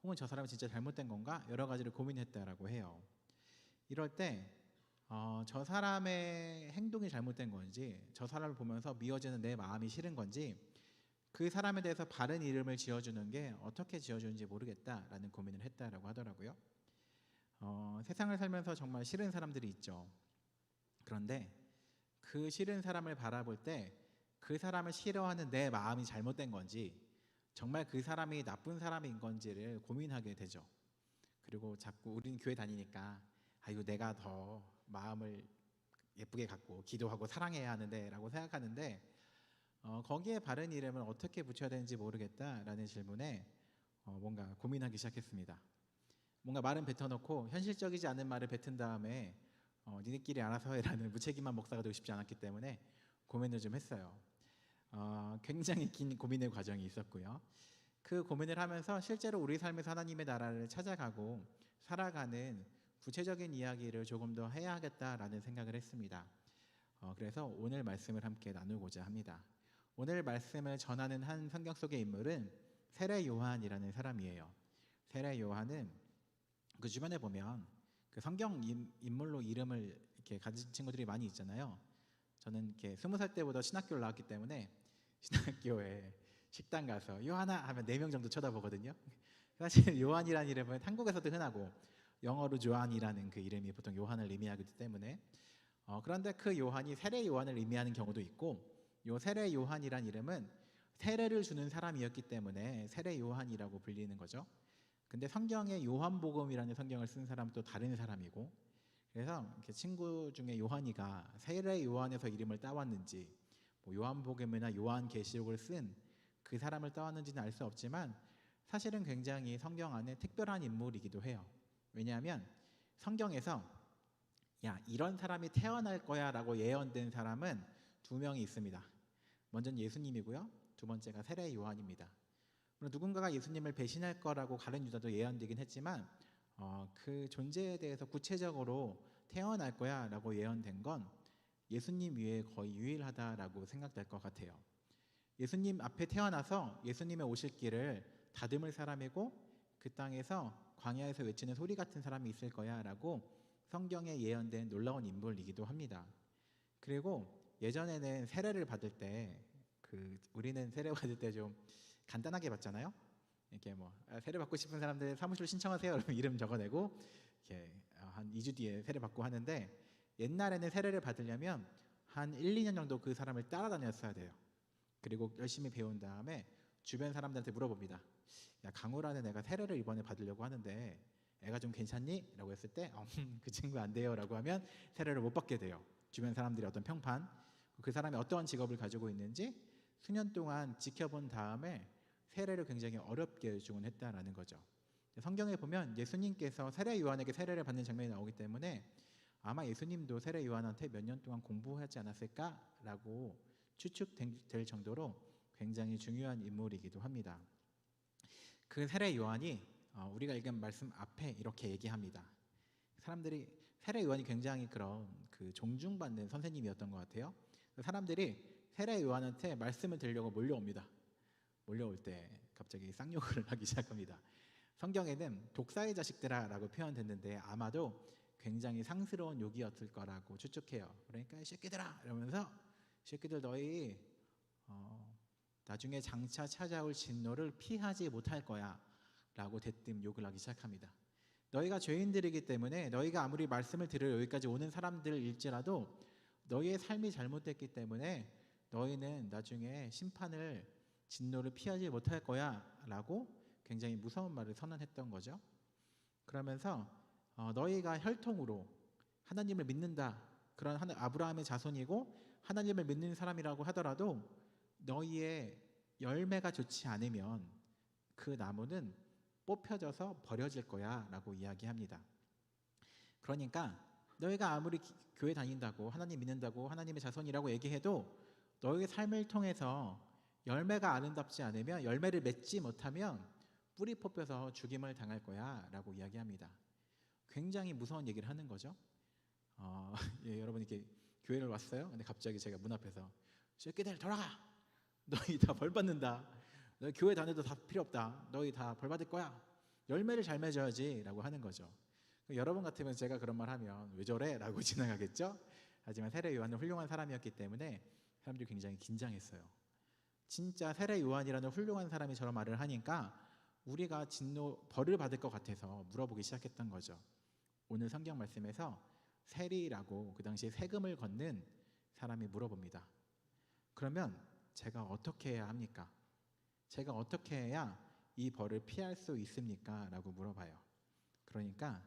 혹은 저 사람이 진짜 잘못된 건가? 여러 가지를 고민했다라고 해요. 이럴 때 저 사람의 행동이 잘못된 건지, 저 사람을 보면서 미워지는 내 마음이 싫은 건지, 그 사람에 대해서 바른 이름을 지어주는 게 어떻게 지어주는지 모르겠다라는 고민을 했다라고 하더라고요. 세상을 살면서 정말 싫은 사람들이 있죠. 그런데 그 싫은 사람을 바라볼 때 그 사람을 싫어하는 내 마음이 잘못된 건지, 정말 그 사람이 나쁜 사람인 건지를 고민하게 되죠. 그리고 자꾸 우리는 교회 다니니까 이거 내가 더 마음을 예쁘게 갖고 기도하고 사랑해야 하는데 라고 생각하는데, 거기에 바른 이름을 어떻게 붙여야 되는지 모르겠다라는 질문에 뭔가 고민하기 시작했습니다. 뭔가 말은 뱉어놓고 현실적이지 않은 말을 뱉은 다음에 니네끼리 알아서 해라는 무책임한 목사가 되고 싶지 않았기 때문에 고민을 좀 했어요. 굉장히 긴 고민의 과정이 있었고요. 그 고민을 하면서 실제로 우리 삶에서 하나님의 나라를 찾아가고 살아가는 구체적인 이야기를 조금 더 해야 하겠다라는 생각을 했습니다. 그래서 오늘 말씀을 함께 나누고자 합니다. 오늘 말씀을 전하는 한 성경 속의 인물은 세례 요한이라는 사람이에요. 세례 요한은 그 주변에 보면 그 성경 인물로 이름을 이렇게 가진 친구들이 많이 있잖아요. 저는 이렇게 20살 때부터 신학교를 나왔기 때문에 신학교에 식당 가서 요하나 하면 4명 정도 쳐다보거든요. 사실 요한이라는 이름은 한국에서도 흔하고 영어로 조한이라는 그 이름이 보통 요한을 의미하기 때문에 그런데 그 요한이 세례 요한을 의미하는 경우도 있고, 요 세례 요한이란 이름은 세례를 주는 사람이었기 때문에 세례 요한이라고 불리는 거죠. 근데 성경에 요한복음이라는 성경을 쓴 사람은 또 다른 사람이고, 그래서 이렇게 친구 중에 요한이가 세례 요한에서 이름을 따왔는지, 뭐 요한복음이나 요한계시록을 쓴 그 사람을 따왔는지는 알 수 없지만 사실은 굉장히 성경 안에 특별한 인물이기도 해요. 왜냐하면 성경에서 이런 사람이 태어날 거야 라고 예언된 사람은 2명이 있습니다. 먼저는 예수님이고요, 두 번째가 세례 요한입니다. 물론 누군가가 예수님을 배신할 거라고 가룟 유다도 예언되긴 했지만 그 존재에 대해서 구체적으로 태어날 거야 라고 예언된 건 예수님 위에 거의 유일하다라고 생각될 것 같아요. 예수님 앞에 태어나서 예수님의 오실 길을 다듬을 사람이고, 그 땅에서 광야에서 외치는 소리 같은 사람이 있을 거야 라고 성경에 예언된 놀라운 인물이기도 합니다. 그리고 예전에는 세례를 받을 때 우리는 세례 받을 때 좀 간단하게 받잖아요. 이렇게 뭐 세례 받고 싶은 사람들 사무실로 신청하세요 그러면 이름 적어내고 이렇게 한 2주 뒤에 세례 받고 하는데, 옛날에는 세례를 받으려면 한 1, 2년 정도 그 사람을 따라다녔어야 돼요. 그리고 열심히 배운 다음에 주변 사람들한테 물어봅니다. 강우라는 애가 세례를 이번에 받으려고 하는데 애가 좀 괜찮니? 라고 했을 때 그 친구 안 돼요 라고 하면 세례를 못 받게 돼요. 주변 사람들이 어떤 평판, 그 사람이 어떠한 직업을 가지고 있는지 수년 동안 지켜본 다음에 세례를 굉장히 어렵게 주문했다라는 거죠. 성경에 보면 예수님께서 세례 요한에게 세례를 받는 장면이 나오기 때문에 아마 예수님도 세례 요한한테 몇 년 동안 공부하지 않았을까라고 추측될 정도로 굉장히 중요한 인물이기도 합니다. 그 세례 요한이 우리가 읽은 말씀 앞에 이렇게 얘기합니다. 사람들이 세례 요한이 굉장히 그런 그 존중받는 선생님이었던 것 같아요. 사람들이 세례 요한한테 말씀을 들으려고 몰려옵니다. 몰려올 때 갑자기 쌍욕을 하기 시작합니다. 성경에는 독사의 자식들아라고 표현됐는데 아마도 굉장히 상스러운 욕이었을 거라고 추측해요. 그러니까 이 새끼들아 이러면서 새끼들 너희 나중에 장차 찾아올 진노를 피하지 못할 거야 라고 대뜸 욕을 하기 시작합니다. 너희가 죄인들이기 때문에 너희가 아무리 말씀을 들으러 여기까지 오는 사람들일지라도 너희의 삶이 잘못됐기 때문에 너희는 나중에 심판을 진노를 피하지 못할 거야 라고 굉장히 무서운 말을 선언했던 거죠. 그러면서 너희가 혈통으로 하나님을 믿는다, 그런 아브라함의 자손이고 하나님을 믿는 사람이라고 하더라도 너희의 열매가 좋지 않으면 그 나무는 뽑혀져서 버려질 거야 라고 이야기합니다. 그러니까 너희가 아무리 교회 다닌다고 하나님 믿는다고 하나님의 자손이라고 얘기해도 너희의 삶을 통해서 열매가 아름답지 않으면, 열매를 맺지 못하면 뿌리 뽑혀서 죽임을 당할 거야 라고 이야기합니다. 굉장히 무서운 얘기를 하는 거죠. 예, 여러분 이렇게 교회를 왔어요. 근데 갑자기 제가 문 앞에서 새끼들 돌아가, 너희 다 벌 받는다, 너희 교회 다녀도 다 필요 없다, 너희 다 벌 받을 거야, 열매를 잘 맺어야지 라고 하는 거죠. 여러분 같으면 제가 그런 말 하면 왜 저래? 라고 지나가겠죠. 하지만 세례 요한은 훌륭한 사람이었기 때문에 사람들이 굉장히 긴장했어요. 진짜 세례 요한이라는 훌륭한 사람이 저런 말을 하니까 우리가 벌을 받을 것 같아서 물어보기 시작했던 거죠. 오늘 성경 말씀에서 세리라고 그 당시에 세금을 걷는 사람이 물어봅니다. 그러면 제가 어떻게 해야 합니까? 제가 어떻게 해야 이 벌을 피할 수 있습니까? 라고 물어봐요. 그러니까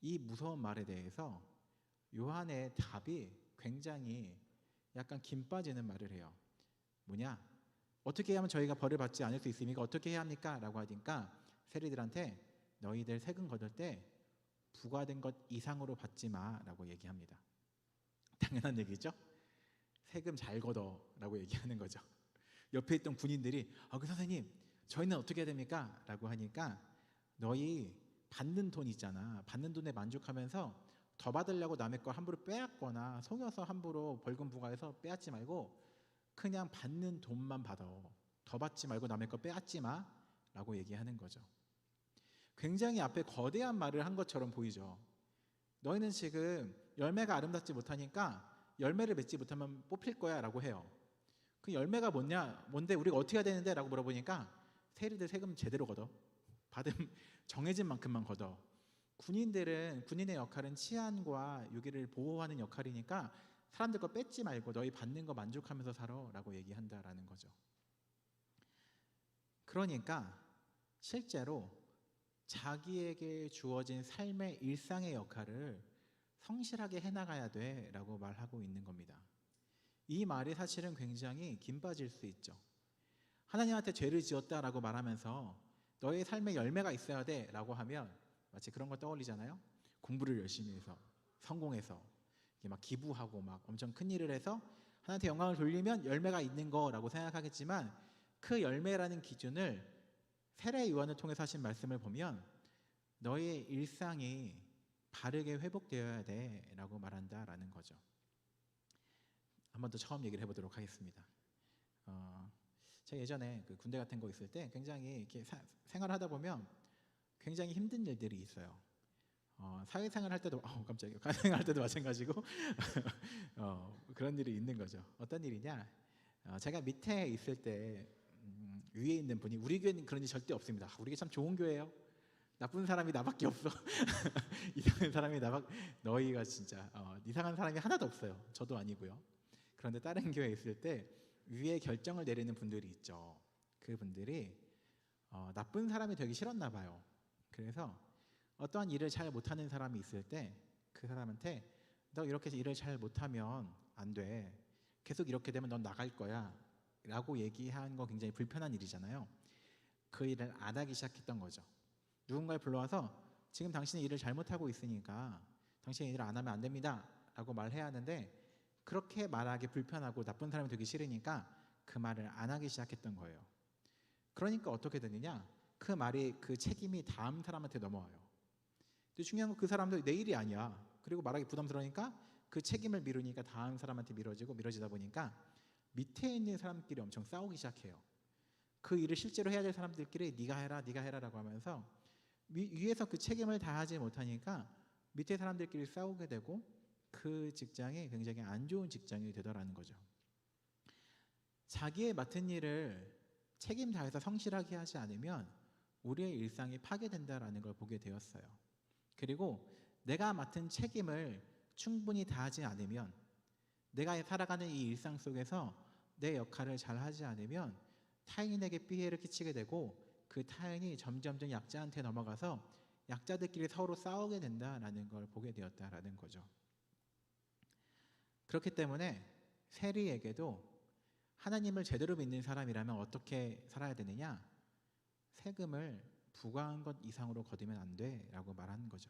이 무서운 말에 대해서 요한의 답이 굉장히 약간 김 빠지는 말을 해요. 뭐냐? 어떻게 하면 저희가 벌을 받지 않을 수 있습니까? 어떻게 해야 합니까? 라고 하니까 세리들한테 너희들 세금 거둘 때 부과된 것 이상으로 받지 마 라고 얘기합니다. 당연한 얘기죠? 세금 잘 걷어 라고 얘기하는 거죠. 옆에 있던 군인들이 그 선생님 저희는 어떻게 해야 됩니까? 라고 하니까 너희 받는 돈 있잖아, 받는 돈에 만족하면서 더 받으려고 남의 걸 함부로 빼앗거나 속여서 함부로 벌금 부과해서 빼앗지 말고 그냥 받는 돈만 받아. 더 받지 말고 남의 거 빼앗지 마 라고 얘기하는 거죠. 굉장히 앞에 거대한 말을 한 것처럼 보이죠. 너희는 지금 열매가 아름답지 못하니까 열매를 맺지 못하면 뽑힐 거야 라고 해요. 그 열매가 뭔데 우리가 어떻게 해야 되는데 라고 물어보니까 세리들 세금 제대로 걷어, 받은 정해진 만큼만 걷어. 군인의 역할은 치안과 유기를 보호하는 역할이니까 사람들 거 뺏지 말고 너희 받는 거 만족하면서 살아 라고 얘기한다라는 거죠. 그러니까 실제로 자기에게 주어진 삶의 일상의 역할을 성실하게 해나가야 돼 라고 말하고 있는 겁니다. 이 말이 사실은 굉장히 긴 빠질 수 있죠. 하나님한테 죄를 지었다라고 말하면서 너의 삶에 열매가 있어야 돼 라고 하면 마치 그런 거 떠올리잖아요. 공부를 열심히 해서 성공해서 막 기부하고 막 엄청 큰 일을 해서 하나님한테 영광을 돌리면 열매가 있는 거라고 생각하겠지만 그 열매라는 기준을 세례 요한을 통해서 하신 말씀을 보면 너의 일상이 바르게 회복되어야 돼 라고 말한다라는 거죠. 한 번 더 처음 얘기를 해보도록 하겠습니다. 제가 예전에 그 군대 같은 거 있을 때 굉장히 이렇게 생활을 하다 보면 굉장히 힘든 일들이 있어요. 사회생활 할 때도 깜짝이야. 가정생활 할 때도 마찬가지고 그런 일이 있는 거죠. 어떤 일이냐? 제가 밑에 있을 때 위에 있는 분이, 우리 교회는 그런 일 절대 없습니다. 우리 교회 참 좋은 교회예요. 나쁜 사람이 나밖에 없어. 이상한 사람이 너희가 진짜 이상한 사람이 하나도 없어요. 저도 아니고요. 그런데 다른 교회에 있을 때 위에 결정을 내리는 분들이 있죠. 그분들이 나쁜 사람이 되기 싫었나 봐요. 그래서 어떠한 일을 잘 못하는 사람이 있을 때 그 사람한테 너 이렇게 일을 잘 못하면 안 돼, 계속 이렇게 되면 넌 나갈 거야 라고 얘기한 건 굉장히 불편한 일이잖아요. 그 일을 안 하기 시작했던 거죠. 누군가를 불러와서 지금 당신이 일을 잘못하고 있으니까 당신이 일을 안 하면 안 됩니다 라고 말해야 하는데 그렇게 말하기 불편하고 나쁜 사람이 되기 싫으니까 그 말을 안 하기 시작했던 거예요. 그러니까 어떻게 되느냐, 그 책임이 다음 사람한테 넘어와요. 근데 중요한 건 그 사람도 내 일이 아니야. 그리고 말하기 부담스러우니까 그 책임을 미루니까 다음 사람한테 미뤄지다 보니까 밑에 있는 사람끼리 엄청 싸우기 시작해요. 그 일을 실제로 해야 될 사람들끼리 네가 해라라고 하면서 위에서 그 책임을 다하지 못하니까 밑에 사람들끼리 싸우게 되고 그 직장이 굉장히 안 좋은 직장이 되더라는 거죠. 자기의 맡은 일을 책임 다해서 성실하게 하지 않으면 우리의 일상이 파괴된다라는 걸 보게 되었어요. 그리고 내가 맡은 책임을 충분히 다하지 않으면, 내가 살아가는 이 일상 속에서 내 역할을 잘 하지 않으면 타인에게 피해를 끼치게 되고 그 타인이 점점점 약자한테 넘어가서 약자들끼리 서로 싸우게 된다라는 걸 보게 되었다라는 거죠. 그렇기 때문에 세리에게도 하나님을 제대로 믿는 사람이라면 어떻게 살아야 되느냐? 세금을 부과한 것 이상으로 거두면 안 돼라고 말하는 거죠.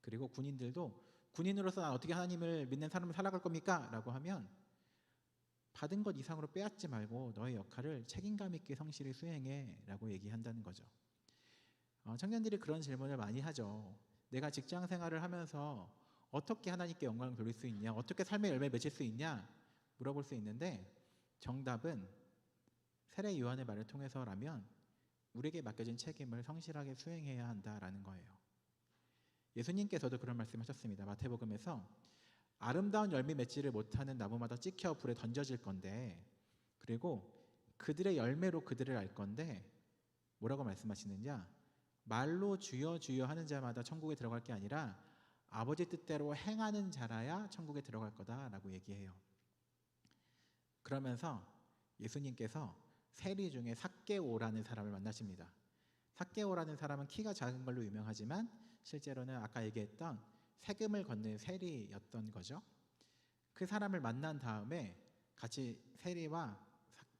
그리고 군인들도 군인으로서 난 어떻게 하나님을 믿는 사람을 살아갈 겁니까? 라고 하면 받은 것 이상으로 빼앗지 말고 너의 역할을 책임감 있게 성실히 수행해 라고 얘기한다는 거죠. 청년들이 그런 질문을 많이 하죠. 내가 직장 생활을 하면서 어떻게 하나님께 영광을 돌릴 수 있냐, 어떻게 삶의 열매 맺을 수 있냐 물어볼 수 있는데, 정답은 세례 요한의 말을 통해서라면 우리에게 맡겨진 책임을 성실하게 수행해야 한다라는 거예요. 예수님께서도 그런 말씀하셨습니다. 마태복음에서 아름다운 열매 맺지를 못하는 나무마다 찍혀 불에 던져질 건데, 그리고 그들의 열매로 그들을 알 건데 뭐라고 말씀하시느냐? 말로 주여 주여 하는 자마다 천국에 들어갈 게 아니라 아버지 뜻대로 행하는 자라야 천국에 들어갈 거다라고 얘기해요. 그러면서 예수님께서 세리 중에 삭개오라는 사람을 만나십니다. 삭개오라는 사람은 키가 작은 걸로 유명하지만 실제로는 아까 얘기했던 세금을 걷는 세리였던 거죠. 그 사람을 만난 다음에 같이 세리와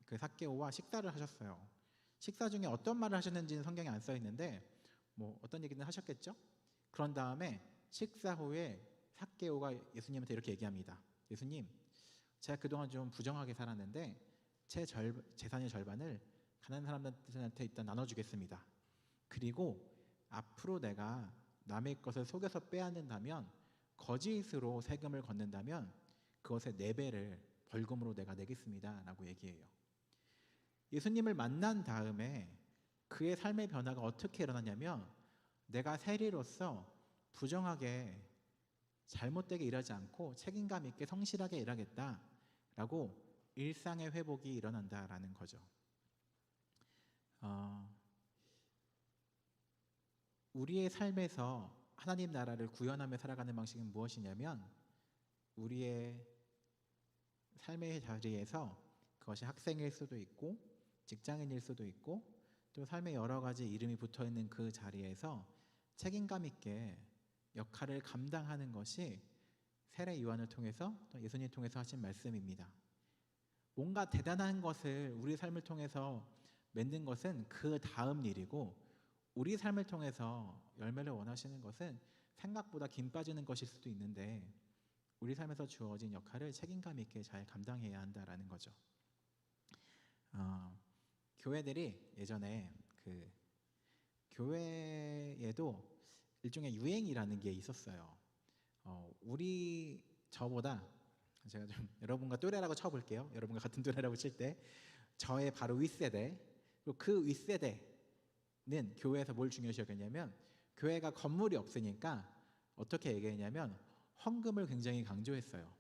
그 삭개오와 식사를 하셨어요. 식사 중에 어떤 말을 하셨는지는 성경에 안 써 있는데 뭐 어떤 얘기는 하셨겠죠. 그런 다음에 식사 후에 삭개오가 예수님한테 이렇게 얘기합니다. 예수님, 제가 그동안 좀 부정하게 살았는데 제 재산의 절반을 가난한 사람들한테 일단 나눠주겠습니다. 그리고 앞으로 내가 남의 것을 속여서 빼앗는다면, 거짓으로 세금을 걷는다면 그것의 4배를 벌금으로 내가 내겠습니다 라고 얘기해요. 예수님을 만난 다음에 그의 삶의 변화가 어떻게 일어나냐면, 내가 세리로서 부정하게 잘못되게 일하지 않고 책임감 있게 성실하게 일하겠다라고 일상의 회복이 일어난다라는 거죠. 우리의 삶에서 하나님 나라를 구현하며 살아가는 방식은 무엇이냐면, 우리의 삶의 자리에서 그것이 학생일 수도 있고 직장인일 수도 있고 또 삶의 여러 가지 이름이 붙어있는 그 자리에서 책임감 있게 역할을 감당하는 것이 세례 요한을 통해서 또 예수님을 통해서 하신 말씀입니다. 뭔가 대단한 것을 우리 삶을 통해서 맺는 것은 그 다음 일이고, 우리 삶을 통해서 열매를 원하시는 것은 생각보다 김 빠지는 것일 수도 있는데 우리 삶에서 주어진 역할을 책임감 있게 잘 감당해야 한다라는 거죠. 교회들이 예전에 그 교회에도 일종의 유행이라는 게 있었어요. 저보다 제가 좀 여러분과 또래라고 쳐볼게요. 여러분과 같은 또래라고 칠 때 저의 바로 윗세대, 그리고 그 윗세대는 교회에서 뭘 중요시 여겼냐면, 교회가 건물이 없으니까 어떻게 얘기했냐면 헌금을 굉장히 강조했어요.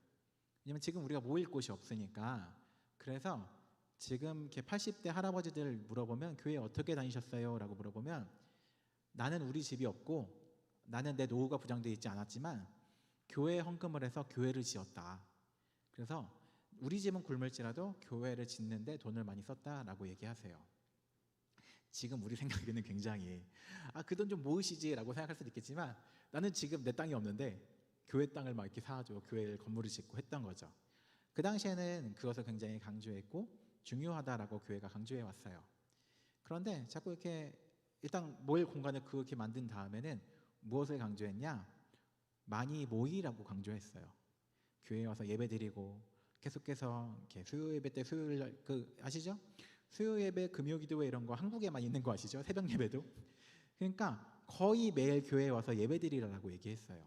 왜냐면 지금 우리가 모일 곳이 없으니까. 그래서 지금 이렇게 80대 할아버지들 물어보면 교회 어떻게 다니셨어요? 라고 물어보면, 나는 우리 집이 없고 나는 내 노후가 보장되어 있지 않았지만 교회에 헌금을 해서 교회를 지었다. 그래서 우리 집은 굶을지라도 교회를 짓는데 돈을 많이 썼다라고 얘기하세요. 지금 우리 생각에는 굉장히 그 돈 좀 모으시지라고 생각할 수도 있겠지만, 나는 지금 내 땅이 없는데 교회 땅을 막 이렇게 사가지고 교회를 건물을 짓고 했던 거죠. 그 당시에는 그것을 굉장히 강조했고 중요하다라고 교회가 강조해 왔어요. 그런데 자꾸 이렇게 일단 모일 공간을 그렇게 만든 다음에는 무엇을 강조했냐? 많이 모이라고 강조했어요. 교회에 와서 예배드리고 계속해서 이렇게 수요 예배 때 수요일 아시죠? 수요 예배, 금요 기도회 이런 거 한국에만 있는 거 아시죠? 새벽 예배도. 그러니까 거의 매일 교회에 와서 예배드리라고 얘기했어요.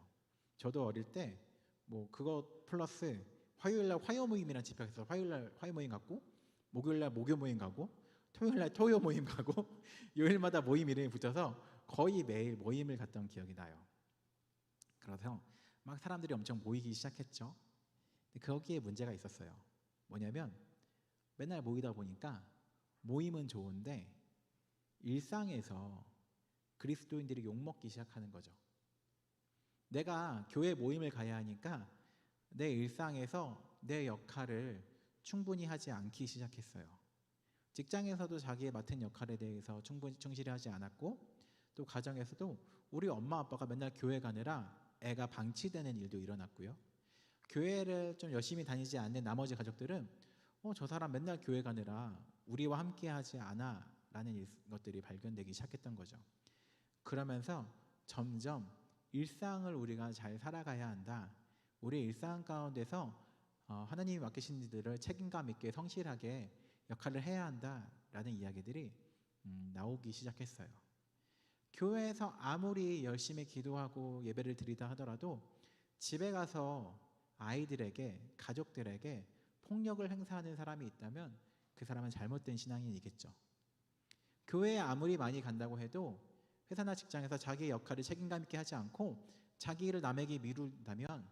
저도 어릴 때 뭐 그거 플러스 화요일날 화요 모임이라는 집회에서 화요일날 화요 모임 갔고, 목요일날 목요 모임 가고, 토요일날 토요 모임 가고 요일마다 모임 이름이 붙어서 거의 매일 모임을 갔던 기억이 나요. 그래서 막 사람들이 엄청 모이기 시작했죠. 근데 거기에 문제가 있었어요. 뭐냐면 맨날 모이다 보니까 모임은 좋은데 일상에서 그리스도인들이 욕먹기 시작하는 거죠. 내가 교회 모임을 가야 하니까 내 일상에서 내 역할을 충분히 하지 않기 시작했어요. 직장에서도 자기의 맡은 역할에 대해서 충분히 충실히 하지 않았고, 또 가정에서도 우리 엄마 아빠가 맨날 교회 가느라 애가 방치되는 일도 일어났고요. 교회를 좀 열심히 다니지 않는 나머지 가족들은 저 사람 맨날 교회 가느라 우리와 함께 하지 않아 라는 것들이 발견되기 시작했던 거죠. 그러면서 점점 일상을 우리가 잘 살아가야 한다, 우리 일상 가운데서 하나님이 맡기신 일들을 책임감 있게 성실하게 역할을 해야 한다라는 이야기들이 나오기 시작했어요. 교회에서 아무리 열심히 기도하고 예배를 드리다 하더라도 집에 가서 아이들에게, 가족들에게 폭력을 행사하는 사람이 있다면 그 사람은 잘못된 신앙인이겠죠. 교회에 아무리 많이 간다고 해도 회사나 직장에서 자기의 역할을 책임감 있게 하지 않고 자기 일을 남에게 미룬다면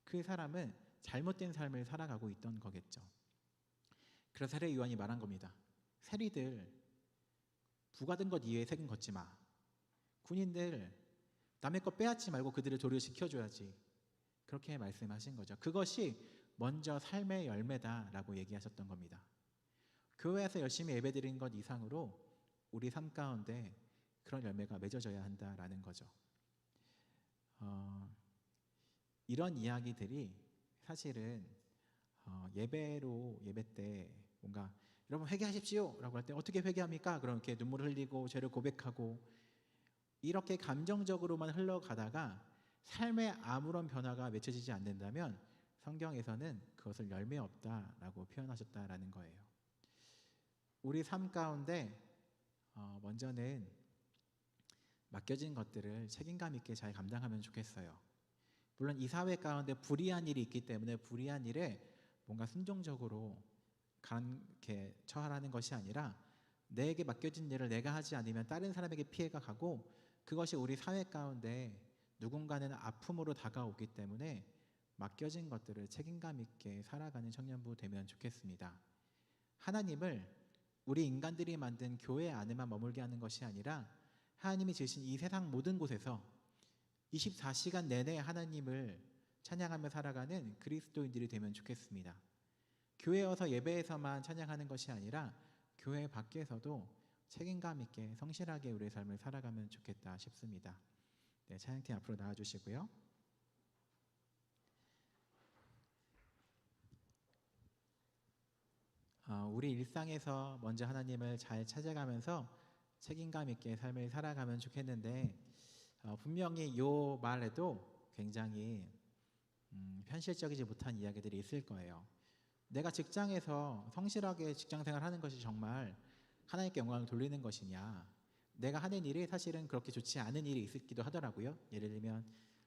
그 사람은 잘못된 삶을 살아가고 있던 거겠죠. 그래서 세례 요한이 말한 겁니다. 세리들, 부과된 것 이외에 책임 걷지 마. 군인들, 남의 것 빼앗지 말고 그들을 도리어 지켜줘야지. 그렇게 말씀하신 거죠. 그것이 먼저 삶의 열매다라고 얘기하셨던 겁니다. 교회에서 열심히 예배드린 것 이상으로 우리 삶 가운데 그런 열매가 맺어져야 한다라는 거죠. 이런 이야기들이 사실은 예배 때 뭔가 여러분 회개하십시오 라고 할 때 어떻게 회개합니까? 그럼 이렇게 눈물을 흘리고 죄를 고백하고 이렇게 감정적으로만 흘러가다가 삶에 아무런 변화가 맺혀지지 않는다면 성경에서는 그것을 열매 없다라고 표현하셨다라는 거예요. 우리 삶 가운데 먼저는 맡겨진 것들을 책임감 있게 잘 감당하면 좋겠어요. 물론 이 사회 가운데 불의한 일이 있기 때문에 불의한 일에 뭔가 순종적으로 이렇게 처하라는 것이 아니라 내게 맡겨진 일을 내가 하지 않으면 다른 사람에게 피해가 가고, 그것이 우리 사회 가운데 누군가는 아픔으로 다가오기 때문에 맡겨진 것들을 책임감 있게 살아가는 청년부 되면 좋겠습니다. 하나님을 우리 인간들이 만든 교회 안에만 머물게 하는 것이 아니라 하나님이 지으신 이 세상 모든 곳에서 24시간 내내 하나님을 찬양하며 살아가는 그리스도인들이 되면 좋겠습니다. 교회에 와서 예배에서만 찬양하는 것이 아니라 교회 밖에서도 책임감 있게 성실하게 우리의 삶을 살아가면 좋겠다 싶습니다. 네, 찬양팀 앞으로 나와주시고요. 우리 일상에서 먼저 하나님을 잘 찾아가면서 책임감 있게 삶을 살아가면 좋겠는데, 분명히 이 말에도 굉장히 현실적이지 못한 이야기들이 있을 거예요. 내가 직장에서 성실하게 직장생활 하는 것이 정말 하나님께 영광을 돌리는 것이냐, 내가 하는 일이 사실은 그렇게 좋지 않은 일이 있기도 하더라고요. 예를 들면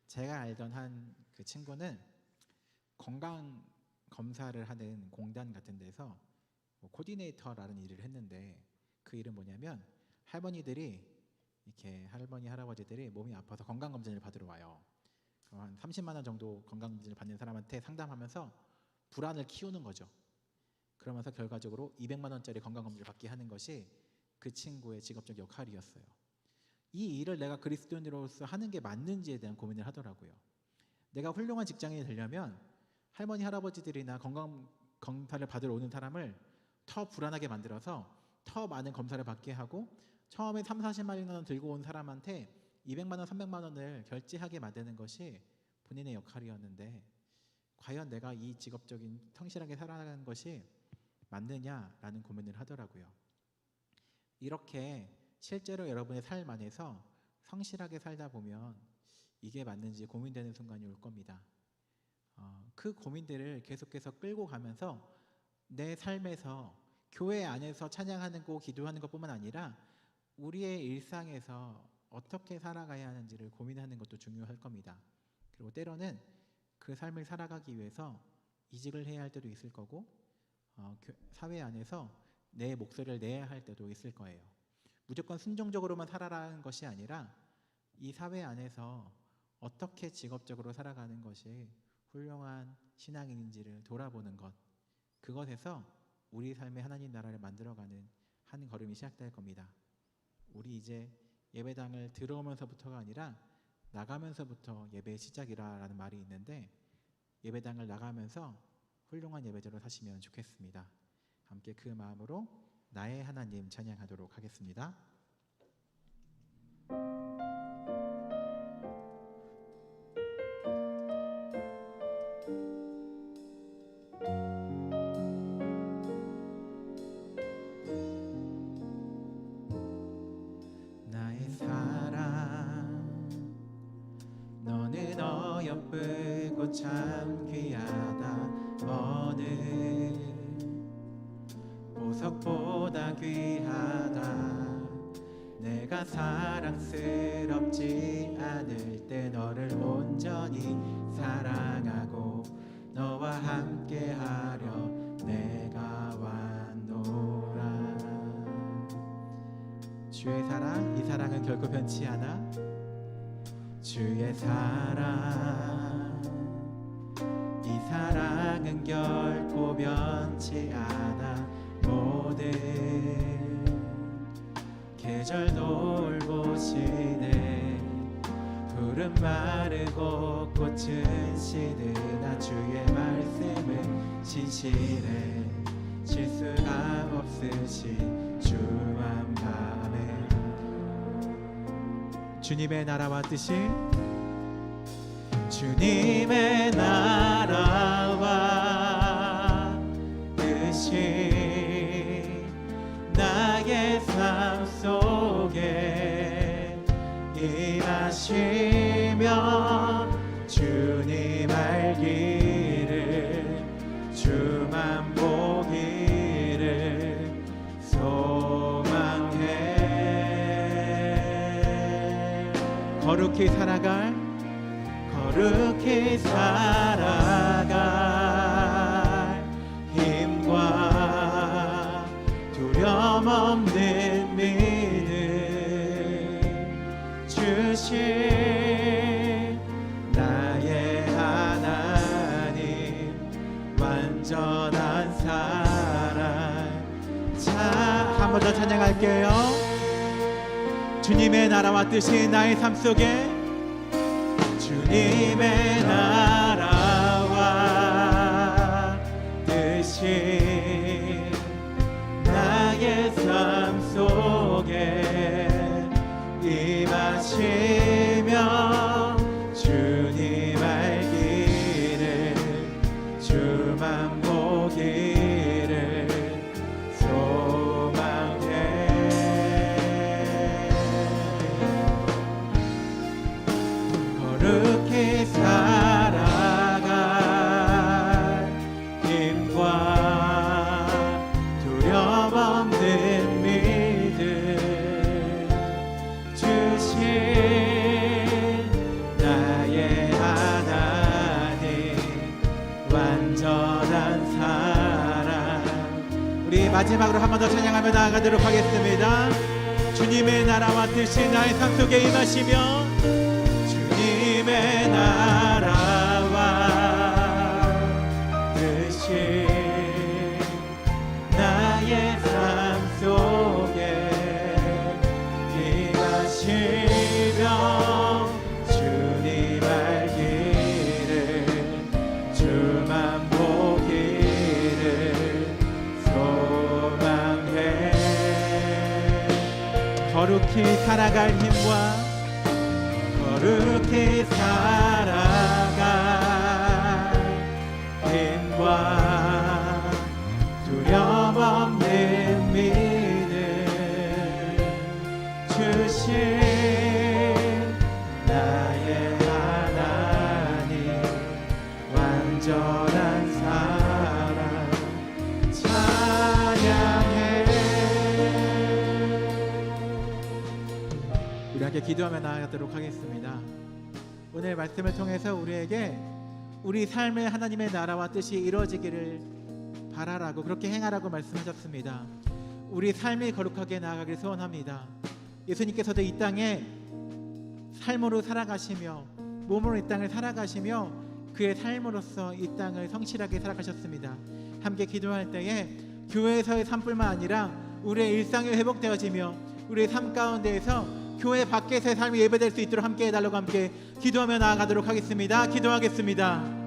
제가 알던 한 그 친구는 건강 검사를 하는 공단 같은 데서 코디네이터라는 일을 했는데, 그 일은 뭐냐면 할머니들이 이렇게 할머니 할아버지들이 몸이 아파서 건강검진을 받으러 와요. 그럼 한 30만 원 정도 건강검진을 받는 사람한테 상담하면서 불안을 키우는 거죠. 그러면서 결과적으로 200만 원짜리 건강검진을 받게 하는 것이 그 친구의 직업적 역할이었어요. 이 일을 내가 그리스도인으로서 하는 게 맞는지에 대한 고민을 하더라고요. 내가 훌륭한 직장인이 되려면 할머니 할아버지들이나 건강 검사를 받으러 오는 사람을 더 불안하게 만들어서 더 많은 검사를 받게 하고, 처음에 3, 40만 원 들고 온 사람한테 200만 원, 300만 원을 결제하게 만드는 것이 본인의 역할이었는데, 과연 내가 이 직업적인 성실하게 살아가는 것이 맞느냐라는 고민을 하더라고요. 이렇게 실제로 여러분의 삶 안에서 성실하게 살다 보면 이게 맞는지 고민되는 순간이 올 겁니다. 그 고민들을 계속해서 끌고 가면서 내 삶에서 교회 안에서 찬양하는 거, 기도하는 것뿐만 아니라 우리의 일상에서 어떻게 살아가야 하는지를 고민하는 것도 중요할 겁니다. 그리고 때로는 그 삶을 살아가기 위해서 이직을 해야 할 때도 있을 거고 사회 안에서 내 목소리를 내야 할 때도 있을 거예요. 무조건 순종적으로만 살아라는 것이 아니라 이 사회 안에서 어떻게 직업적으로 살아가는 것이 훌륭한 신앙인인지를 돌아보는 것, 그것에서 우리 삶의 하나님 나라를 만들어가는 한 걸음이 시작될 겁니다. 우리 이제 예배당을 들어오면서부터가 아니라 나가면서부터 예배의 시작이라는 말이 있는데, 예배당을 나가면서 훌륭한 예배자로 사시면 좋겠습니다. 함께 그 마음으로 나의 하나님 찬양하도록 하겠습니다. 나의 사랑, 너는 어여쁘고 참 귀하다. 어느 보석보다 귀하다. 내가 사랑스럽지 않을 때 너를 온전히 사랑하고 너와 함께하려 내가 왔노라. 주의 사랑, 이 사랑은 결코 변치 않아. 주의 사랑, 이 사랑은 결코 변치 않아. 모든 계절 돌보시네. 푸른 마르고 꽃은 시드나 주의 말씀은 신실해. 실수가 없으신 주만 밤에 주님의 나라와 뜻이, 주님의 나라와 뜻이 나의 삶 속에 임하시며 주님 알기를 주만 보기를 소망해. 거룩히 살아갈 힘과 두려움 없는 믿음 주신 나의 하나님 완전한 사랑. 자, 한 번 더 찬양할게요. 주님의 나라와 뜻이 나의 삶 속에, 주님의 나라와 뜻이 나의 삶 속에 임하시며 주님 알기를 주만 보기를 소망해. 거룩히 살아갈 힘과 두려움 없는 믿음 주신 나의 하나님 완전한 사랑. 우리 마지막으로 한 번 더 찬양하며 나아가도록 하겠습니다. 주님의 나라와 뜻이 나의 삶 속에 임하시며 주님의 나라와 뜻이 나의 삶 속에 임하시며 주님 알기를 주만 보기를 소망해. 거룩히 살아갈 힘과 거룩히 살아갈 힘과 두려움 없는 믿음 주신 나의 하나님 완전한 사랑 찬양해. 우리 함께 기도하며 나아가도록 하겠습니다. 오늘 말씀을 통해서 우리에게 우리 삶의 하나님의 나라와 뜻이 이루어지기를 바라라고, 그렇게 행하라고 말씀하셨습니다. 우리 삶이 거룩하게 나아가길 소원합니다. 예수님께서도 이 땅에 삶으로 살아가시며 몸으로 이 땅을 살아가시며 그의 삶으로서 이 땅을 성실하게 살아가셨습니다. 함께 기도할 때에 교회에서의 삶뿐만 아니라 우리의 일상이 회복되어지며 우리의 삶 가운데에서 교회 밖에서의 삶이 예배될 수 있도록 함께 해달라고 함께 기도하며 나아가도록 하겠습니다. 기도하겠습니다.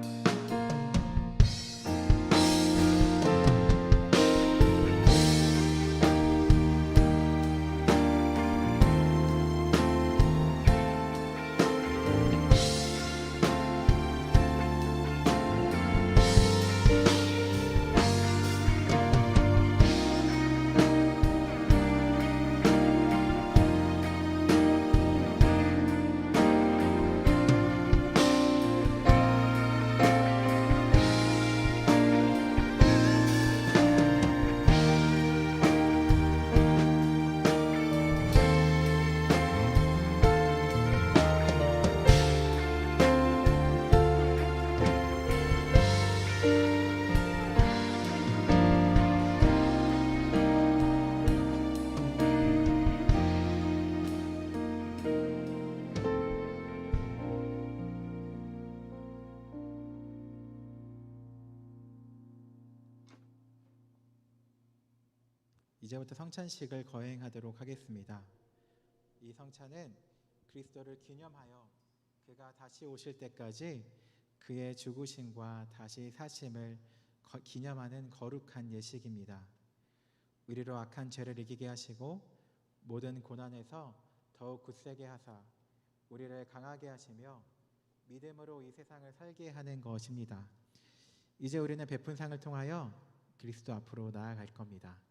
이제부터 성찬식을 거행하도록 하겠습니다. 이 성찬은 그리스도를 기념하여 그가 다시 오실 때까지 그의 죽으심과 다시 사심을 기념하는 거룩한 예식입니다. 우리로 악한 죄를 이기게 하시고 모든 고난에서 더욱 굳세게 하사 우리를 강하게 하시며 믿음으로 이 세상을 살게 하는 것입니다. 이제 우리는 베푼 상을 통하여 그리스도 앞으로 나아갈 겁니다.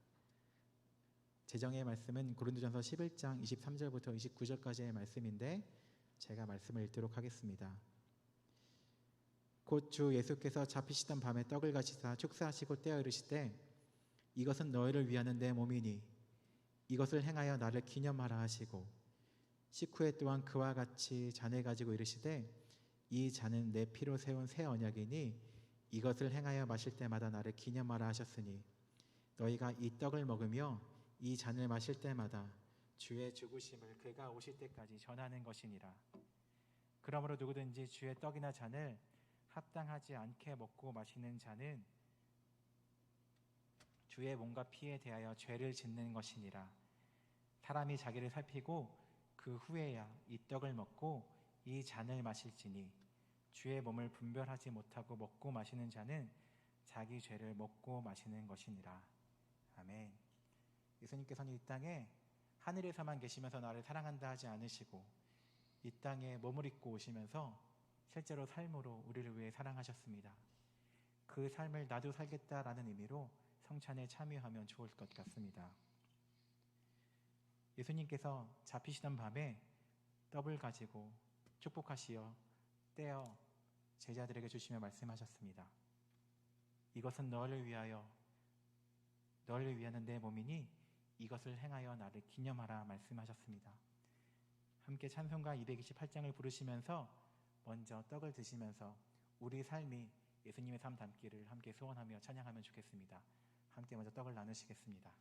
제정의 말씀은 고린도전서 11장 23절부터 29절까지의 말씀인데 제가 말씀을 읽도록 하겠습니다. 곧 주 예수께서 잡히시던 밤에 떡을 가지사 축사하시고 떼어 이르시되 이것은 너희를 위하는 내 몸이니 이것을 행하여 나를 기념하라 하시고 식후에 또한 그와 같이 잔을 가지고 이르시되 이 잔은 내 피로 세운 새 언약이니 이것을 행하여 마실 때마다 나를 기념하라 하셨으니 너희가 이 떡을 먹으며 이 잔을 마실 때마다 주의 죽으심을 그가 오실 때까지 전하는 것이니라. 그러므로 누구든지 주의 떡이나 잔을 합당하지 않게 먹고 마시는 자는 주의 몸과 피에 대하여 죄를 짓는 것이니라. 사람이 자기를 살피고 그 후에야 이 떡을 먹고 이 잔을 마실지니 주의 몸을 분별하지 못하고 먹고 마시는 자는 자기 죄를 먹고 마시는 것이니라. 아멘. 예수님께서는 이 땅에 하늘에서만 계시면서 나를 사랑한다 하지 않으시고 이 땅에 몸을 입고 오시면서 실제로 삶으로 우리를 위해 사랑하셨습니다. 그 삶을 나도 살겠다라는 의미로 성찬에 참여하면 좋을 것 같습니다. 예수님께서 잡히시던 밤에 떡을 가지고 축복하시어 떼어 제자들에게 주시며 말씀하셨습니다. 이것은 너를 위하는 내 몸이니 이것을 행하여 나를 기념하라 말씀하셨습니다. 함께 찬송가 228장을 부르시면서 먼저 떡을 드시면서 우리 삶이 예수님의 삶 닮기를 함께 소원하며 찬양하면 좋겠습니다. 함께 먼저 떡을 나누시겠습니다.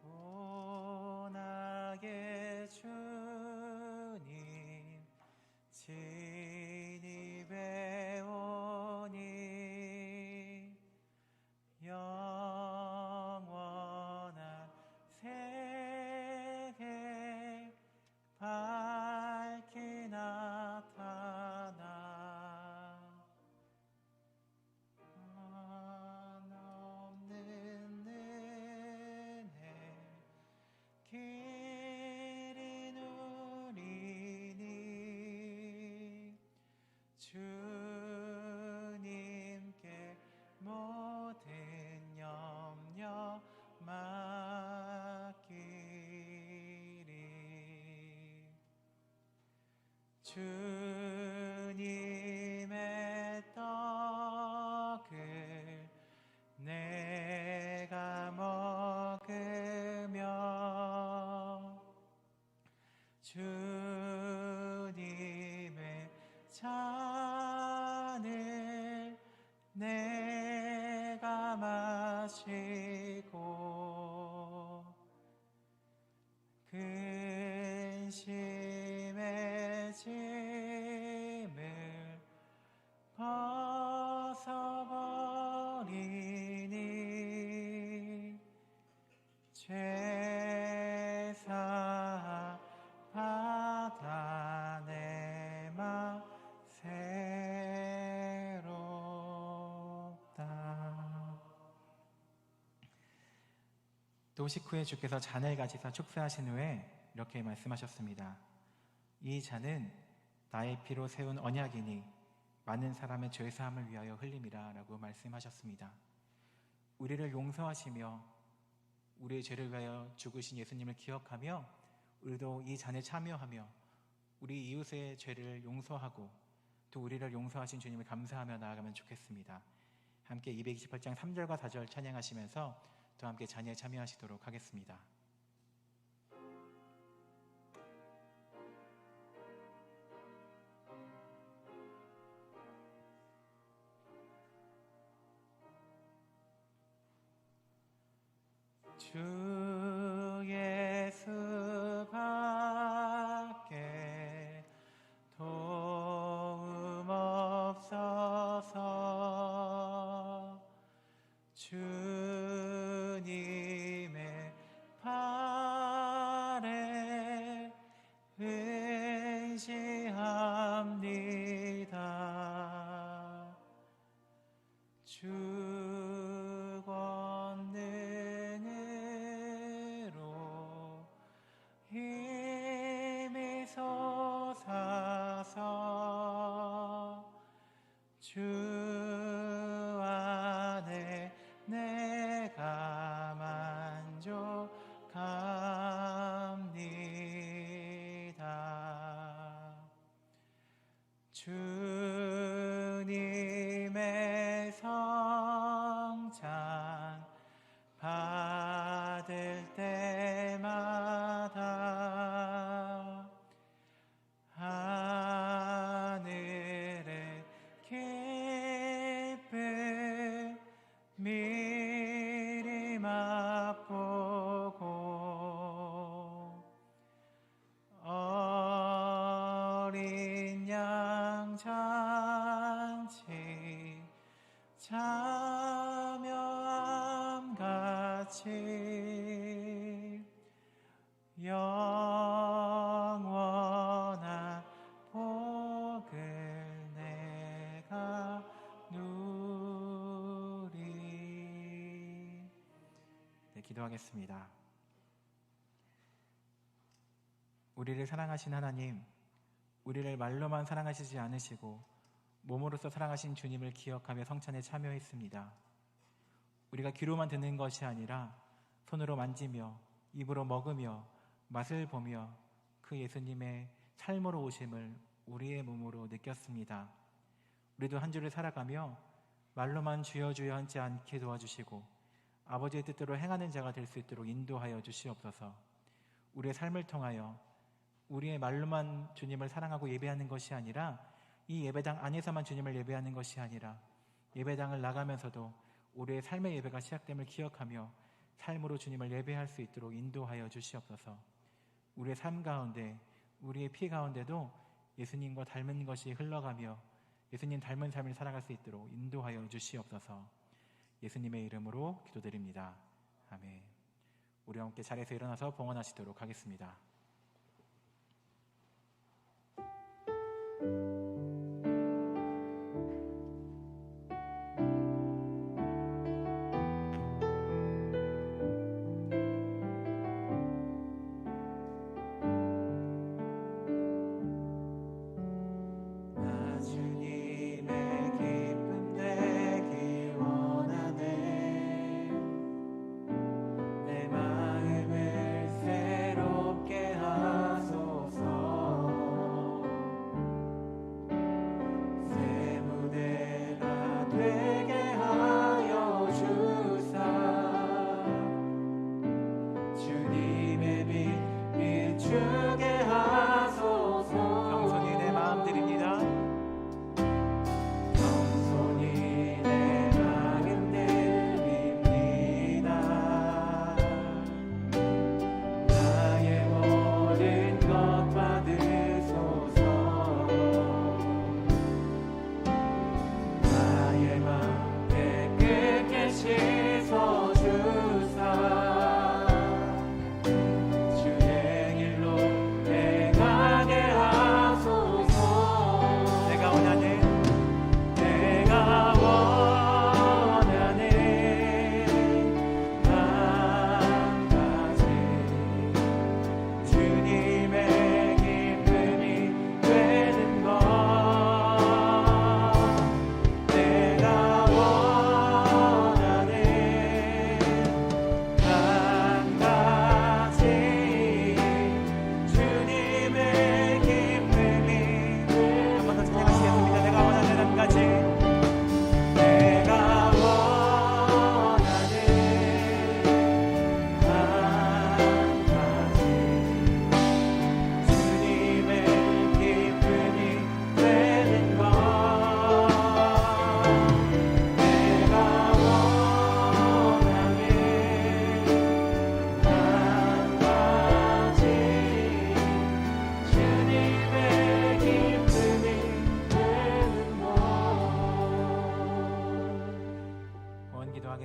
오 나의 주님 진입해 오니 영원한 세계 잔을 내가 마시고 근심의 짐을 벗어버리니 죄사 받아 내 맘 새롭다. 또 식후에 주께서 잔을 가지사 축사하신 후에 이렇게 말씀하셨습니다. 이 잔은 나의 피로 세운 언약이니 많은 사람의 죄사함을 위하여 흘림이라 라고 말씀하셨습니다. 우리를 용서하시며 우리의 죄를 위하여 죽으신 예수님을 기억하며 우리도 이 잔에 참여하며 우리 이웃의 죄를 용서하고 또 우리를 용서하신 주님을 감사하며 나아가면 좋겠습니다. 함께 228장 3절과 4절 찬양하시면서 또 함께 잔에 참여하시도록 하겠습니다. 주 예수 밖에 도움 없어서 주님의 발에 의지합니다. 주 권능으로 힘이 솟아서 주 안에 내가 만족합니다. 주님의 성찬 받을 때마다 하늘의 기쁨 미리 맛보고 어린 양 잔치 참여함같이 영원한 복을 내가 누리. 네, 기도하겠습니다. 우리를 사랑하신 하나님, 우리를 말로만 사랑하시지 않으시고 몸으로써 사랑하신 주님을 기억하며 성찬에 참여했습니다. 우리가 귀로만 듣는 것이 아니라 손으로 만지며 입으로 먹으며 맛을 보며 그 예수님의 삶으로 오심을 우리의 몸으로 느꼈습니다. 우리도 한 주를 살아가며 말로만 주여 주여 하지 않게 도와주시고 아버지의 뜻대로 행하는 자가 될 수 있도록 인도하여 주시옵소서. 우리의 삶을 통하여 우리의 말로만 주님을 사랑하고 예배하는 것이 아니라 이 예배당 안에서만 주님을 예배하는 것이 아니라 예배당을 나가면서도 우리의 삶의 예배가 시작됨을 기억하며 삶으로 주님을 예배할 수 있도록 인도하여 주시옵소서. 우리의 삶 가운데 우리의 피 가운데도 예수님과 닮은 것이 흘러가며 예수님 닮은 삶을 살아갈 수 있도록 인도하여 주시옵소서. 예수님의 이름으로 기도드립니다. 아멘. 우리 함께 자리에서 일어나서 봉헌하시도록 하겠습니다.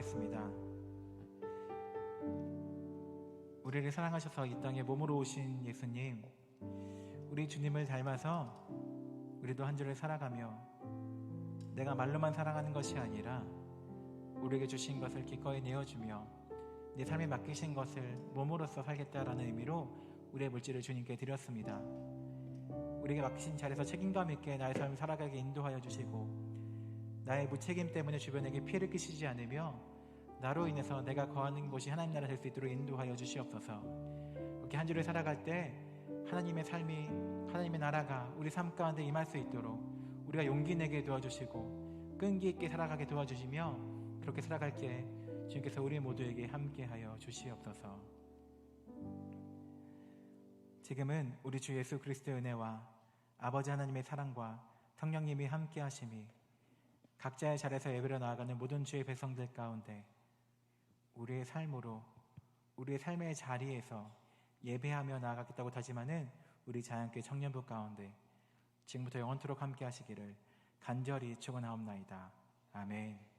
기도하겠습니다. 우리를 사랑하셔서 이 땅에 몸으로 오신 예수님, 우리 주님을 닮아서 우리도 한 주를 살아가며 내가 말로만 살아가는 것이 아니라 우리에게 주신 것을 기꺼이 내어주며 내 삶에 맡기신 것을 몸으로써 살겠다라는 의미로 우리의 물질을 주님께 드렸습니다. 우리에게 맡기신 자리에서 책임감 있게 나의 삶을 살아가게 인도하여 주시고 나의 무책임 때문에 주변에게 피해를 끼치지 않으며 나로 인해서 내가 거하는 곳이 하나님 나라 될 수 있도록 인도하여 주시옵소서. 이렇게 한 주를 살아갈 때 하나님의 삶이, 하나님의 나라가 우리 삶 가운데 임할 수 있도록 우리가 용기 내게 도와주시고 끈기 있게 살아가게 도와주시며 그렇게 살아갈게 주님께서 우리 모두에게 함께하여 주시옵소서. 지금은 우리 주 예수 그리스도의 은혜와 아버지 하나님의 사랑과 성령님이 함께하심이 각자의 자리에서 예배로 나아가는 모든 주의 백성들 가운데 우리의 삶으로 우리의 삶의 자리에서 예배하며 나아가겠다고 다짐하는 우리 자연교회 청년부 가운데 지금부터 영원토록 함께 하시기를 간절히 축원하옵나이다. 아멘.